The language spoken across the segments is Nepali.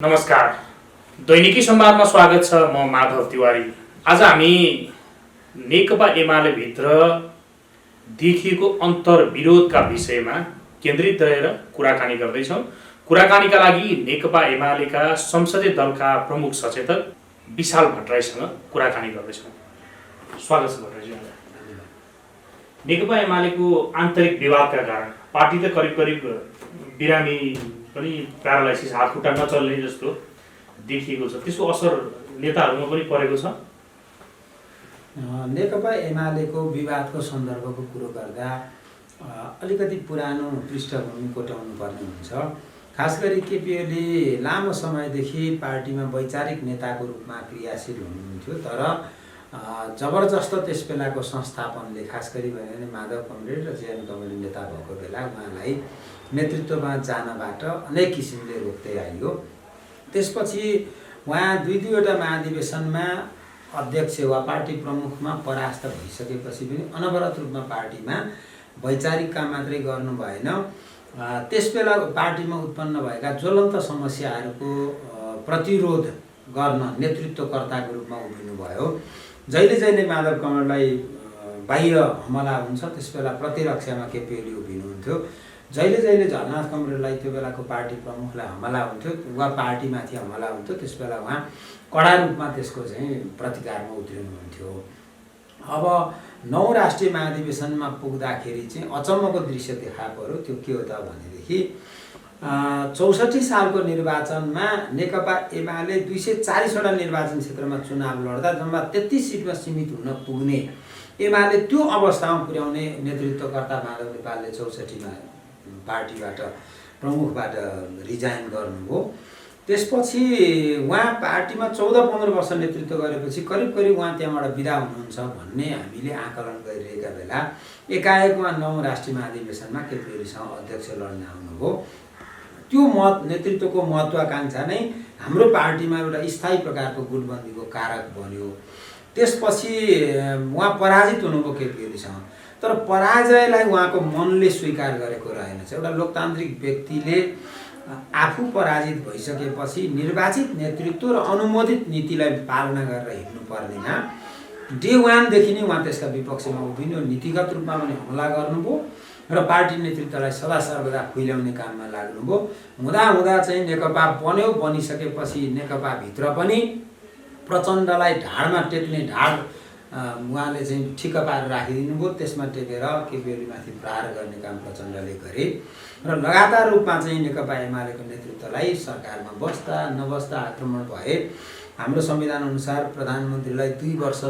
नमस्कार, दैनिकी संवादमा स्वागत छ। म माधव तिवारी। आज हामी नेकपा एमाले भित्र देखिएको अन्तर्विरोधका विषयमा केन्द्रित रहेर कुराकानी गर्दैछौँ। कुराकानीका लागि नेकपा एमालेका संसदीय दलका प्रमुख सचेतक विशाल भट्टराईसँग कुराकानी गर्दैछौँ। स्वागत छ भट्टराईजी। नेकपा एमालेको आन्तरिक विवादका कारण पार्टी त करिब बिरामी पनि प्यारालाइसिस, हातखुट्टा नचल्ने जस्तो देखिएको छ। त्यसको असर नेताहरूमा पनि परेको छ। नेकपा एमालेको विवादको सन्दर्भको कुरो गर्दा अलिकति पुरानो पृष्ठभूमि कोटाउनु पर्ने हुन्छ। खास गरी केपी ओली लामो समयदेखि पार्टीमा वैचारिक नेताको रूपमा क्रियाशील हुनुहुन्थ्यो, तर जबरजस्त त्यस बेलाको संस्थापनले, खास गरी भयो भने माधव कमरेड र जेएन कमरेड नेता भएको बेला उहाँलाई नेतृत्वमा जानबाट अनेक किसिमले रोक्दै आइयो। त्यसपछि उहाँ दुईवटा महाधिवेशनमा अध्यक्ष वा पार्टी प्रमुखमा परास्त भइसकेपछि पनि अनवरत रूपमा पार्टीमा वैचारिक काम मात्रै गर्नु भएन। त्यसबेला पार्टीमा उत्पन्न भएका ज्वलन्त समस्याहरूको प्रतिरोध गर्न नेतृत्वकर्ताको रूपमा उभिनु भयो। जहिले माधव कमरेडलाई बाह्य हमला हुन्छ त्यसबेला प्रतिरक्षामा केपी ओली उभिनुहुन्थ्यो। जहिले झलनाथ कमरेडलाई त्यो बेलाको पार्टी प्रमुखलाई हमला हुन्थ्यो वा पार्टीमाथि हमला हुन्थ्यो, त्यसबेला उहाँ कडा रूपमा त्यसको प्रतिकारमा उत्रिनुहुन्थ्यो। अब 9 राष्ट्रिय महाधिवेशनमा पुग्दाखेरि अचम्मको दृश्य देखा पर्यो। त्यो के हो त भनेदेखि 64 सालको निर्वाचनमा नेकपा एमाले 240 वटा निर्वाचन क्षेत्रमा चुनाव लड्दा जम्मा 33 सिटमा सीमित हुन पुग्ने एमाले त्यो अवस्थामा पुर्याउने नेतृत्वकर्ता माधव नेपालले 64 मा पार्टीबाट प्रमुखबाट रिजाइन गर्नुभयो। त्यसपछि उहाँ पार्टीमा 14-15 वर्ष नेतृत्व गरेपछि करिब उहाँ त्यहाँबाट बिदा हुनुहुन्छ भन्ने हामीले आकलन गरिरहेका बेला एकाएक उहाँ 9 राष्ट्रिय महाधिवेशनमा केपी ओलीसँग अध्यक्ष लड्न आउनुभयो। त्यो नेतृत्वको महत्त्वाकांक्षा नै हाम्रो पार्टीमा एउटा स्थायी प्रकारको गुटबन्दीको कारक बन्यो। त्यसपछि उहाँ पराजित हुनुभयो केपी ओलीसँग, तर पराजयलाई उहाँको मनले स्वीकार गरेको रहेनछ। एउटा लोकतान्त्रिक व्यक्तिले आफू पराजित भइसकेपछि निर्वाचित नेतृत्व र अनुमोदित नीतिलाई पालना गरेर हिँड्नुपर्नेमा डे 1 देखि नै उहाँ त्यसका विपक्षमा उभिनु, नीतिगत रूपमा पनि हमला गर्नुभयो र पार्टी नेतृत्वलाई सदा सर्वदा खुइल्याउने काममा लाग्नुभयो। हुँदा नेकपा बनिसकेपछि नेकपा भित्र पनि प्रचण्डलाई ढाडमा टेक्ने ढाड उहाँले ठिक्क पारेर राखिदिनु भयो। त्यसमा टेकेर केपी ओलीमाथि प्रहार गर्ने काम प्रचण्डले गरे र लगातार रूपमा नेकपा एमालेको नेतृत्वलाई सरकारमा बस्दा नबस्दा आक्रमण भए। हाम्रो संविधान अनुसार प्रधानमन्त्रीलाई 2 वर्ष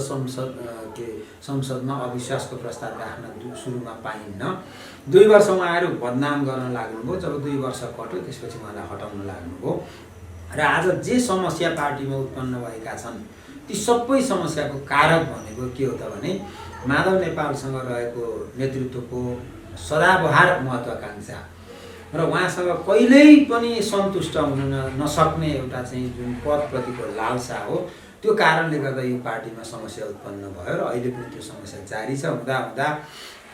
संसदमा अविश्वासको प्रस्ताव राख्न सुरुमा पाइन्न। 2 वर्ष उहाँहरू बदनाम गर्न लाग्नुभयो। जब 2 वर्ष कट्यो त्यसपछि उहाँलाई हटाउन लाग्नुभयो र आज जे समस्या पार्टीमा उत्पन्न भएका छन् ती सबै समस्याको कारक भनेको के हो त भने माधव नेपालसँग रहेको नेतृत्वको सदाबहार महत्त्वाकांक्षा र उहाँसँग कहिल्यै पनि सन्तुष्ट हुन नसक्ने एउटा जुन पदप्रतिको लालसा हो। त्यो कारणले गर्दा यो पार्टीमा समस्या उत्पन्न भयो र अहिले पनि त्यो समस्या जारी छ। हुँदा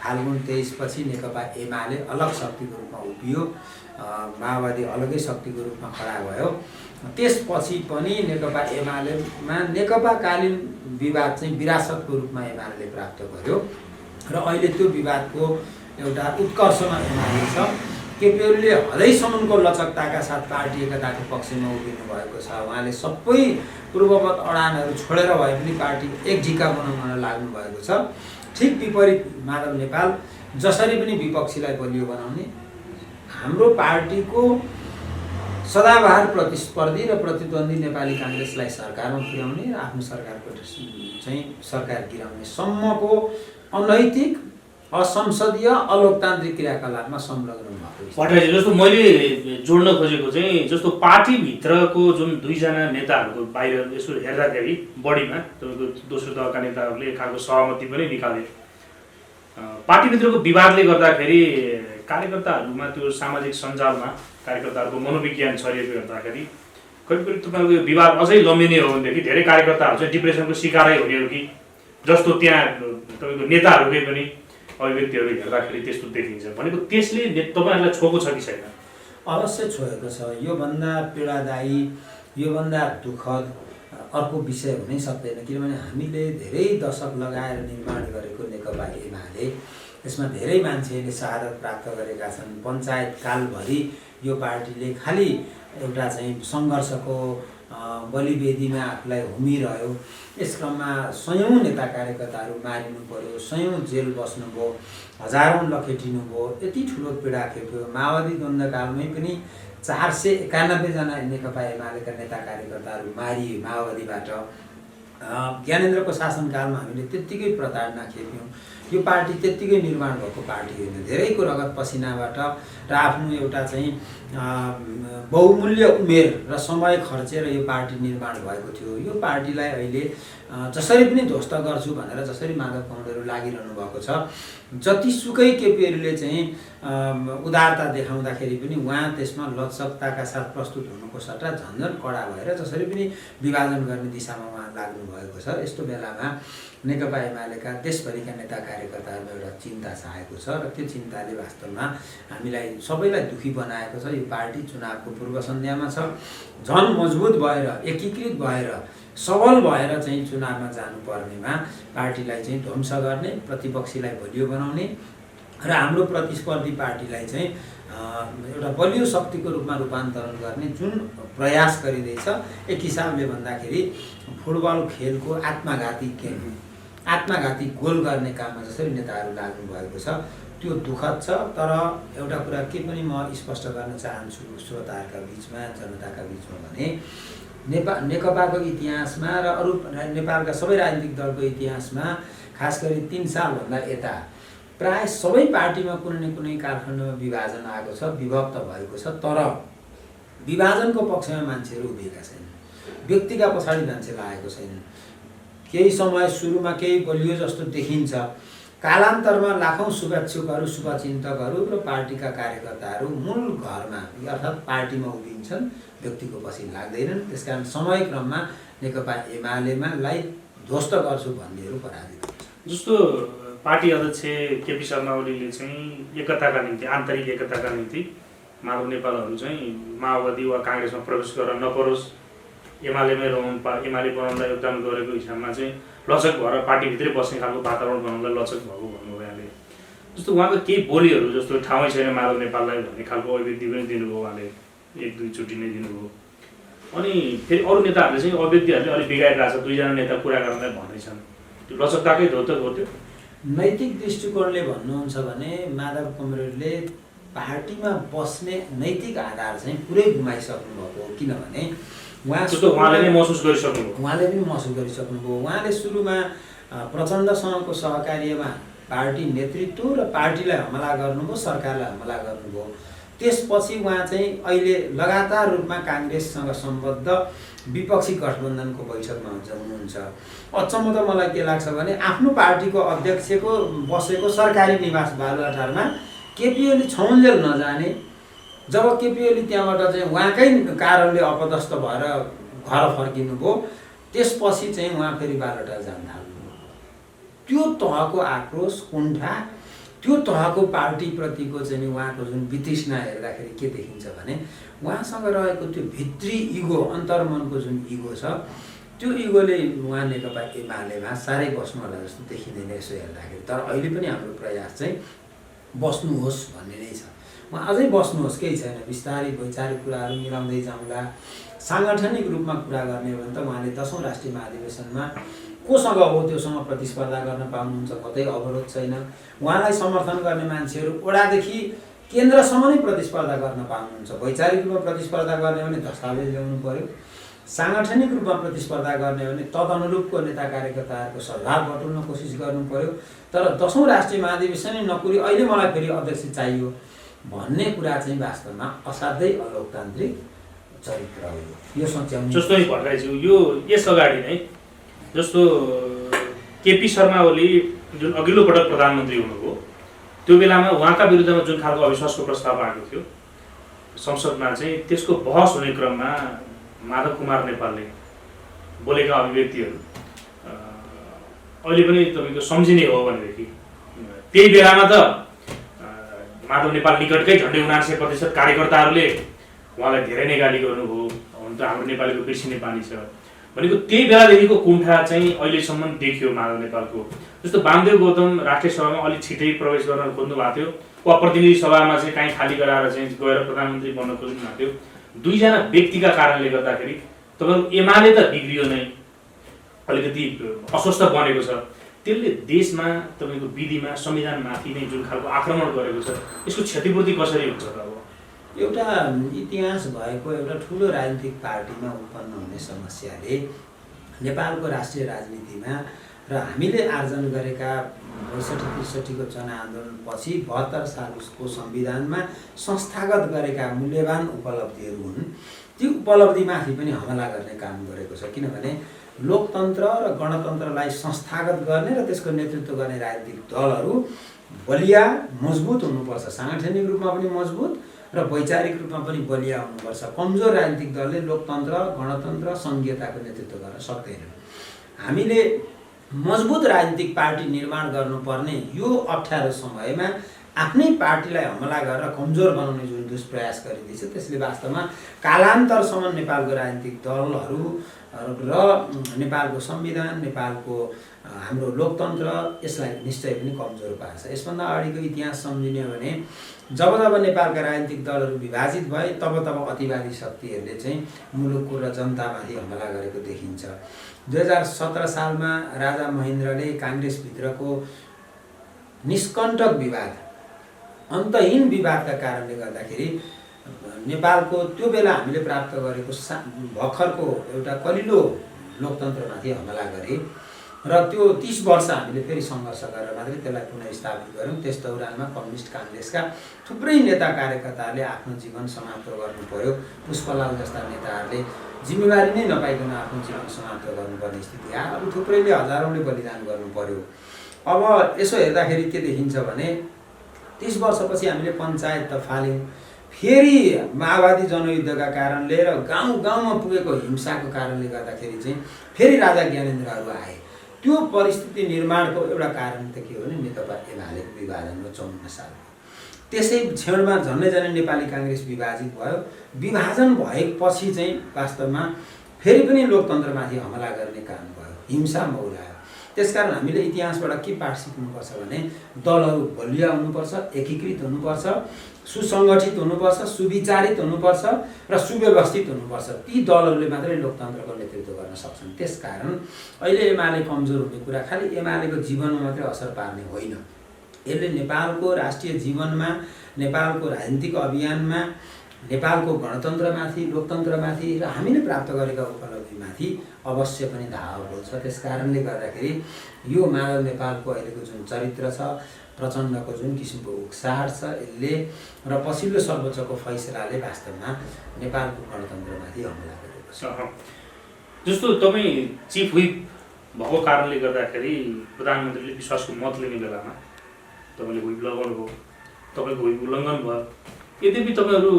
फाल्गुन 23 पछि नेकपा एमाले अलग शक्तिको रूपमा उभियो, माओवादी अलगै शक्तिको रूपमा खडा भयो। त्यसपछि पनि नेकपा एमालेमा नेकपाकालीन विवाद विरासतको रूपमा एमाले प्राप्त गर्यो र अहिले त्यो विवादको एउटा उत्कर्षमा एमाले छ। केपी ओलीले हदैसम्मको लचकताका साथ पार्टी एकताको पक्षमा उभिनु भएको छ। उहाँले सबै पूर्ववत अडानहरू छोडेर भए पनि पार्टी एक ढिका बनाउन लाग्नु भएको छ। ठिक विपरीत माधव नेपाल जसरी पनि विपक्षीलाई बलियो बनाउने, हाम्रो पार्टीको सदाबहार प्रतिस्पर्धी र प्रतिद्वन्दी नेपाली काङ्ग्रेसलाई सरकारमा पुर्याउने र आफ्नो सरकारको सरकार गिराउने सम्मको अनैतिक, असंसदीय, अलोकतान्त्रिक क्रियाकलापमा संलग्न भएको छ। भट्टराईजी, जस्तो मैले जोड्न खोजेको जस्तो पार्टीभित्रको जुन 2 जना नेताहरूको बाहिर यसो हेर्दाखेरि बढीमा तपाईँको दोस्रो दलका नेताहरूले एक खालको सहमति पनि निकाले। पार्टीभित्रको विवादले गर्दाखेरि कार्यकर्ताहरूमा त्यो सामाजिक सञ्जालमा कार्यकर्ताहरूको मनोविज्ञान छरिएको हेर्दाखेरि करिब तपाईँको यो विवाद अझै लम्बिने हो भनेदेखि धेरै कार्यकर्ताहरू डिप्रेसनको शिकारै हुने हो कि जस्तो त्यहाँ तपाईँको नेताहरूकै पनि अभिव्यक्तिहरू हेर्दाखेरि त्यस्तो देखिन्छ भनेको। त्यसले तपाईँहरूलाई छोएको छ कि छैन? अवश्य छोएको छ। योभन्दा पीडादायी, योभन्दा दुःखद अर्को विषय हुनै सक्दैन। किनभने हामीले धेरै दशक लगाएर निर्माण गरेको नेकपा एमाले, यसमा धेरै मान्छेले शहादत प्राप्त गरेका छन्। पञ्चायत कालभरि यो पार्टीले खालि एउटा चाहिँ सङ्घर्षको बलिवेदीमा आफूलाई हुमिरह्यो। यस क्रममा सयौँ नेता कार्यकर्ताहरू मारिनु पर्यो, सयौँ जेल बस्नुभयो, हजारौँ लखेटिनुभयो, यति ठुलो पीडा खेप्यो। माओवादी द्वन्द्वकालमै पनि 491 जना नेकपा एमालेका नेता कार्यकर्ताहरू मारिए माओवादीबाट। ज्ञानेन्द्रको शासनकालमा हामीले त्यत्तिकै प्रताडना खेप्यौँ। यो पार्टी त्यत्तिकै निर्माण भएको पार्टी होइन। धेरैको रगत पसिनाबाट र आफ्नो एउटा चाहिँ बहुमूल्य उमेर र समय खर्चेर यो पार्टी निर्माण भएको थियो। यो पार्टीलाई अहिले जसरी पनि ध्वस्त गर्छु भनेर जसरी माधव कौडेलहरू लागिरहनु भएको छ, जतिसुकै केपीहरूले चाहिँ उदारता देखाउँदाखेरि पनि उहाँ त्यसमा लचकताका साथ प्रस्तुत हुनुको सट्टा झन्झन कडा भएर जसरी पनि विभाजन गर्ने दिशामा उहाँ लाग्नु भएको छ। यस्तो बेलामा नेकपा एमालेका देशभरिका नेता कार्यकर्ताहरूमा एउटा चिन्ता छाएको छ र त्यो चिन्ताले वास्तवमा हामीलाई सबैलाई दुखी बनाएको छ। यो पार्टी चुनावको पूर्व सन्ध्यामा छ। झन् मजबुत भएर, एकीकृत भएर, सबल भएर चाहिँ चुनावमा जानुपर्नेमा पार्टीलाई चाहिँ ध्वंस गर्ने, प्रतिपक्षीलाई बलियो बनाउने र हाम्रो प्रतिस्पर्धी पार्टीलाई चाहिँ एउटा बलियो शक्तिको रूपमा रूपान्तरण गर्ने जुन प्रयास गरिँदैछ, एक हिसाबले भन्दाखेरि फुटबल खेलको आत्मघाती गोल गर्ने काममा जसरी नेताहरू लाग्नु भएको छ त्यो दुःखद छ। तर एउटा कुरा के पनि म स्पष्ट गर्न चाहन्छु श्रोताहरूका बिचमा, जनताका बिचमा भने नेकपाको इतिहासमा र अरू नेपालका सबै राजनीतिक दलको इतिहासमा खास गरी 3 सालभन्दा यता प्राय सबै पार्टीमा कुनै न कुनै कालखण्डमा विभाजन आएको छ, विभक्त भएको छ। तर विभाजनको पक्षमा मान्छेहरू उभिएका छैनन्, व्यक्तिका पछाडि मान्छे लागेको छैन। केही समय सुरुमा केही बलियो जस्तो देखिन्छ, कालान्तरमा लाखौँ शुभेच्छुकहरू, शुभचिन्तकहरू र पार्टीका कार्यकर्ताहरू मूल घरमा अर्थात् पार्टीमा उभिन्छन्, व्यक्तिको पछि लाग्दैनन्। त्यसकारण समयक्रममा नेकपा एमालेलाई ध्वस्त गर्छु भन्नेहरू पराजित हुन्छ। जस्तो पार्टी अध्यक्ष केपी शर्मा ओलीले चाहिँ एकताका निम्ति, आन्तरिक एकताका निम्ति माधव नेपालहरू चाहिँ माओवादी वा काङ्ग्रेसमा प्रवेश गर्न नपरोस्, एमालेमै एमाले बनाउनलाई योगदान गरेको हिसाबमा चाहिँ लचक भएर पार्टीभित्रै बस्ने खालको वातावरण बनाउनलाई लचक भएको भन्नुभयो उहाँले। जस्तो उहाँको केही बोलीहरू जस्तो ठाउँै छैन माधव नेपाललाई भन्ने खालको अभिव्यक्ति पनि दिनुभयो उहाँले, 1-2 चोटि नै दिनुभयो। अनि फेरि अरू नेताहरूले चाहिँ अभिव्यक्तिहरूले अलिक बिगारिरहेको छ, 2 जना नेता कुरा गर्नलाई भन्दैछन्। त्यो लचकताकै हो त्यो? नैतिक दृष्टिकोणले भन्नुहुन्छ भने माधव कमरेडले पार्टीमा बस्ने नैतिक आधार चाहिँ पुरै गुमाइसक्नु भएको हो। किनभने उहाँले पनि महसुस गरिसक्नुभयो। उहाँले सुरुमा प्रचण्डसँगको सहकार्यमा पार्टी नेतृत्व र पार्टीलाई हमला गर्नुभयो, सरकारलाई हमला गर्नुभयो। त्यसपछि उहाँ चाहिँ अहिले लगातार रूपमा काङ्ग्रेससँग सम्बद्ध विपक्षी गठबन्धनको बैठकमा हुनुहुन्छ। अचम्म त मलाई के लाग्छ भने आफ्नो पार्टीको अध्यक्षको बसेको सरकारी निवास बालुवाटारमा केपी ओली छौन्जेल नजाने, जब केपी ओली त्यहाँबाट चाहिँ उहाँकै कारणले अपदस्थ भएर घर फर्किनुभयो, त्यसपछि चाहिँ उहाँ फेरि बालुवाटार जान थाल्नुभयो। त्यो तहको आक्रोश, कुण्ठा, त्यो तहको पार्टीप्रतिको चाहिँ उहाँको जुन वितृष्णा हेर्दाखेरि के देखिन्छ भने उहाँसँग रहेको त्यो भित्री इगो, अन्तर्मनको जुन इगो छ, त्यो इगोले उहाँ नेकपा एमालेमा साह्रै बस्नु होला जस्तो देखिँदैन यसो हेर्दाखेरि। तर अहिले पनि हाम्रो प्रयास चाहिँ बस्नुहोस् भन्ने नै छ। उहाँ अझै बस्नुहोस्, केही छैन, बिस्तारै वैचारिक कुराहरू मिलाउँदै जाउँला। साङ्गठनिक रूपमा कुरा गर्ने हो भने त उहाँले 10औं राष्ट्रिय महाधिवेशनमा कोसँग हो त्योसँग प्रतिस्पर्धा गर्न पाउनुहुन्छ, कतै अवरोध छैन। उहाँलाई समर्थन गर्ने मान्छेहरू वडादेखि केन्द्रसम्म नै प्रतिस्पर्धा गर्न पाउनुहुन्छ। वैचारिक रूपमा प्रतिस्पर्धा गर्ने हो भने दस्तावेज ल्याउनु पर्यो, साङ्गठनिक रूपमा प्रतिस्पर्धा गर्ने हो भने तदनुरूपको नेता कार्यकर्ताहरूको सद्भाव बटुल्न कोसिस गर्नु पर्यो। तर 10औं राष्ट्रिय महाधिवेशन नकुरी अहिले मलाई फेरि अध्यक्ष चाहियो भन्ने कुरा चाहिँ वास्तवमा असाध्यै अलोकतान्त्रिक चरित्र हो। यो सोच्याउनु जस्तो नि भट्टराईज्यू, यो यस अगाडि नै जस्तो केपी शर्मा ओली जुन अघिल्लो पटक प्रधानमन्त्री हुनुभयो त्यो बेलामा उहाँका विरुद्धमा जुन खालको अविश्वासको प्रस्ताव आएको थियो संसदमा चाहिँ, त्यसको बहस हुने क्रममा माधव कुमार नेपालले बोलेका अभिव्यक्तिहरू अहिले पनि तपाईँको सम्झिने हो भनेदेखि त्यही बेलामा त माधव नेपाल निकटकै झन्डै 79% कार्यकर्ताहरूले उहाँलाई धेरै नै गाली गर्नुभयो। हुन त हाम्रो नेपालीको कृषि नेपाली छ भनेको त्यही बेलादेखिको कुण्ठा चाहिँ अहिलेसम्म देखियो माधव नेपालको। जस्तो वामदेव गौतम राष्ट्रिय सभामा अलिक छिटै प्रवेश गर्न खोज्नु भएको थियो, वा प्रतिनिधि सभामा चाहिँ काहीँ खाली गराएर चाहिँ गएर प्रधानमन्त्री बन्न खोज्नु भएको थियो। दुईजना व्यक्तिका कारणले गर्दाखेरि तपाईँको एमाले त बिग्रियो नै, अलिकति अस्वस्थ बनेको छ। त्यसले देशमा तपाईँको विधिमा संविधानमाथि नै जुन खालको आक्रमण गरेको छ, यसको क्षतिपूर्ति कसरी हुन्छ त? अब एउटा इतिहास भएको एउटा ठुलो राजनीतिक पार्टीमा उत्पन्न हुने समस्याले नेपालको राष्ट्रिय राजनीतिमा र हामीले आर्जन गरेका ६२-६३को जनआन्दोलनपछि ७२ सालको संविधानमा संस्थागत गरेका मूल्यवान उपलब्धिहरू हुन्। ती उपलब्धिमाथि पनि हमला गर्ने काम गरेको छ। किनभने लोकतन्त्र र गणतन्त्रलाई संस्थागत गर्ने र त्यसको नेतृत्व गर्ने राजनीतिक दलहरू बलिया मजबुत हुनुपर्छ, साङ्गठनिक रूपमा पनि मजबुत र वैचारिक रूपमा पनि बलिया हुनुपर्छ। कमजोर राजनीतिक दलले लोकतन्त्र, गणतन्त्र, सङ्घीयताको नेतृत्व गर्न सक्दैन। हामीले मजबुत राजनीतिक पार्टी निर्माण गर्नुपर्ने यो अप्ठ्यारो समयमा आफ्नै पार्टीलाई हमला गरेर कमजोर बनाउने जुन दुष्प्रयास गरिँदैछ, त्यसले वास्तवमा कालान्तरसम्म नेपालको राजनीतिक दलहरू र नेपालको संविधान, नेपालको हाम्रो लोकतन्त्र, यसलाई निश्चय पनि कमजोर पार्छ। यसभन्दा अगाडिको इतिहास सम्झिने हो भने जब जब नेपालका राजनीतिक दलहरू विभाजित भए तब तब अतिवादी शक्तिहरूले चाहिँ मुलुकको र जनतामाथि हमला गरेको देखिन्छ। 2017 सालमा राजा महेन्द्रले काङ्ग्रेसभित्रको निष्कण्टक विवाद, अन्तहीन विवादका कारणले गर्दाखेरि नेपालको त्यो बेला हामीले प्राप्त गरेको भर्खरको एउटा कलिलो लोकतन्त्रमाथि हमला गरे र त्यो 30 वर्ष हामीले फेरि सङ्घर्ष गरेर मात्रै त्यसलाई पुनर्स्थापित गऱ्यौँ। त्यस दौरानमा कम्युनिस्ट काङ्ग्रेसका थुप्रै नेता कार्यकर्ताहरूले आफ्नो जीवन समाप्त गर्नु पर्यो। पुष्पलाल जस्ता नेताहरूले जिम्मेवारी नै नपाइकन आफ्नो जीवन समाप्त गर्नुपर्ने स्थिति आयो। अब थुप्रैले हजारौँले बलिदान गर्नु पर्यो। अब यसो हेर्दाखेरि के देखिन्छ भने 30 वर्षपछि हामीले पञ्चायत त फाल्यौँ, फेरि माओवादी जनयुद्धका कारणले र गाउँ गाउँमा पुगेको हिंसाको कारणले गर्दाखेरि चाहिँ फेरि राजा ज्ञानेन्द्रहरू आए। त्यो परिस्थिति निर्माणको एउटा कारण त के हो भने नेकपा एमालेको विभाजन हो 54 सालको। त्यसै क्षणमा झन्डै नेपाली काङ्ग्रेस विभाजित भयो। विभाजन भएपछि चाहिँ वास्तवमा फेरि पनि लोकतन्त्रमाथि हमला गर्ने काम भयो, हिंसा मौलायो। त्यसकारण हामीले इतिहासबाट के पाठ सिक्नुपर्छ भने दलहरू बलिया हुनुपर्छ, एकीकृत हुनुपर्छ, सुसङ्गठित हुनुपर्छ, सुविचारित हुनुपर्छ र सुव्यवस्थित हुनुपर्छ। ती दलहरूले मात्रै लोकतन्त्रको नेतृत्व गर्न सक्छन्। त्यसकारण अहिले एमाले कमजोर हुने कुरा खालि एमालेको जीवनमा मात्रै असर पार्ने होइन, यसले नेपालको राष्ट्रिय जीवनमा, नेपालको राजनीतिक अभियानमा, नेपालको गणतन्त्रमाथि, लोकतन्त्रमाथि र हामीले प्राप्त गरेका उपलब्धिमाथि अवश्य पनि धावा बोल्छ। त्यस कारणले गर्दाखेरि यो मानव नेपालको अहिलेको जुन चरित्र छ, प्रचण्डको जुन किसिमको उक्साहट छ, यसले र पछिल्लो सर्वोच्चको फैसलाले वास्तवमा नेपालको गणतन्त्रमाथि हमला गरेको छ। जस्तो तपाईँ चिफ व्हिप भएको कारणले गर्दाखेरि प्रधानमन्त्रीले विश्वासको मत लिने बेलामा तपाईँले व्हिप लगाउनुभयो, तपाईँको व्हिप उल्लङ्घन भयो। यद्यपि तपाईँहरू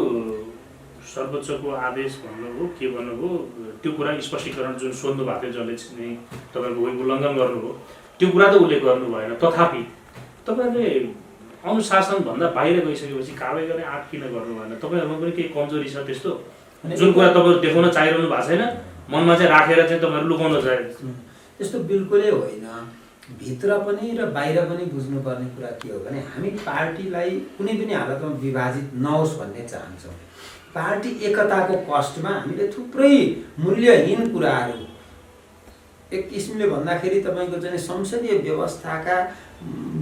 सर्वोच्चको आदेश भन्नुभयो, के भन्नुभयो, त्यो कुरा स्पष्टीकरण जुन सोध्नु भएको थियो जसले चाहिँ तपाईँको व्हिप उल्लङ्घन गर्नुभयो, त्यो कुरा त उल्लेख गर्नु भएन। तथापि तपाईँहरूले अनुशासनभन्दा बाहिर गइसकेपछि कारवाही गर्ने आँट किन गर्नु भएन? तपाईँहरूमा पनि केही कमजोरी छ त्यस्तो जुन कुरा तपाईँहरू देखाउन चाहिरहनु भएको छैन, मनमा चाहिँ राखेर चाहिँ तपाईँहरू लुकाउन चाहे? त्यस्तो बिल्कुलै होइन। भित्र पनि र बाहिर पनि बुझ्नुपर्ने कुरा के हो भने हामी पार्टीलाई कुनै पनि हालतमा विभाजित नहोस् भन्ने चाहन्छौँ। पार्टी एकताको कष्टमा हामीले थुप्रै मूल्यहीन कुराहरू, एक किसिमले भन्दाखेरि तपाईँको चाहिँ संसदीय व्यवस्थाका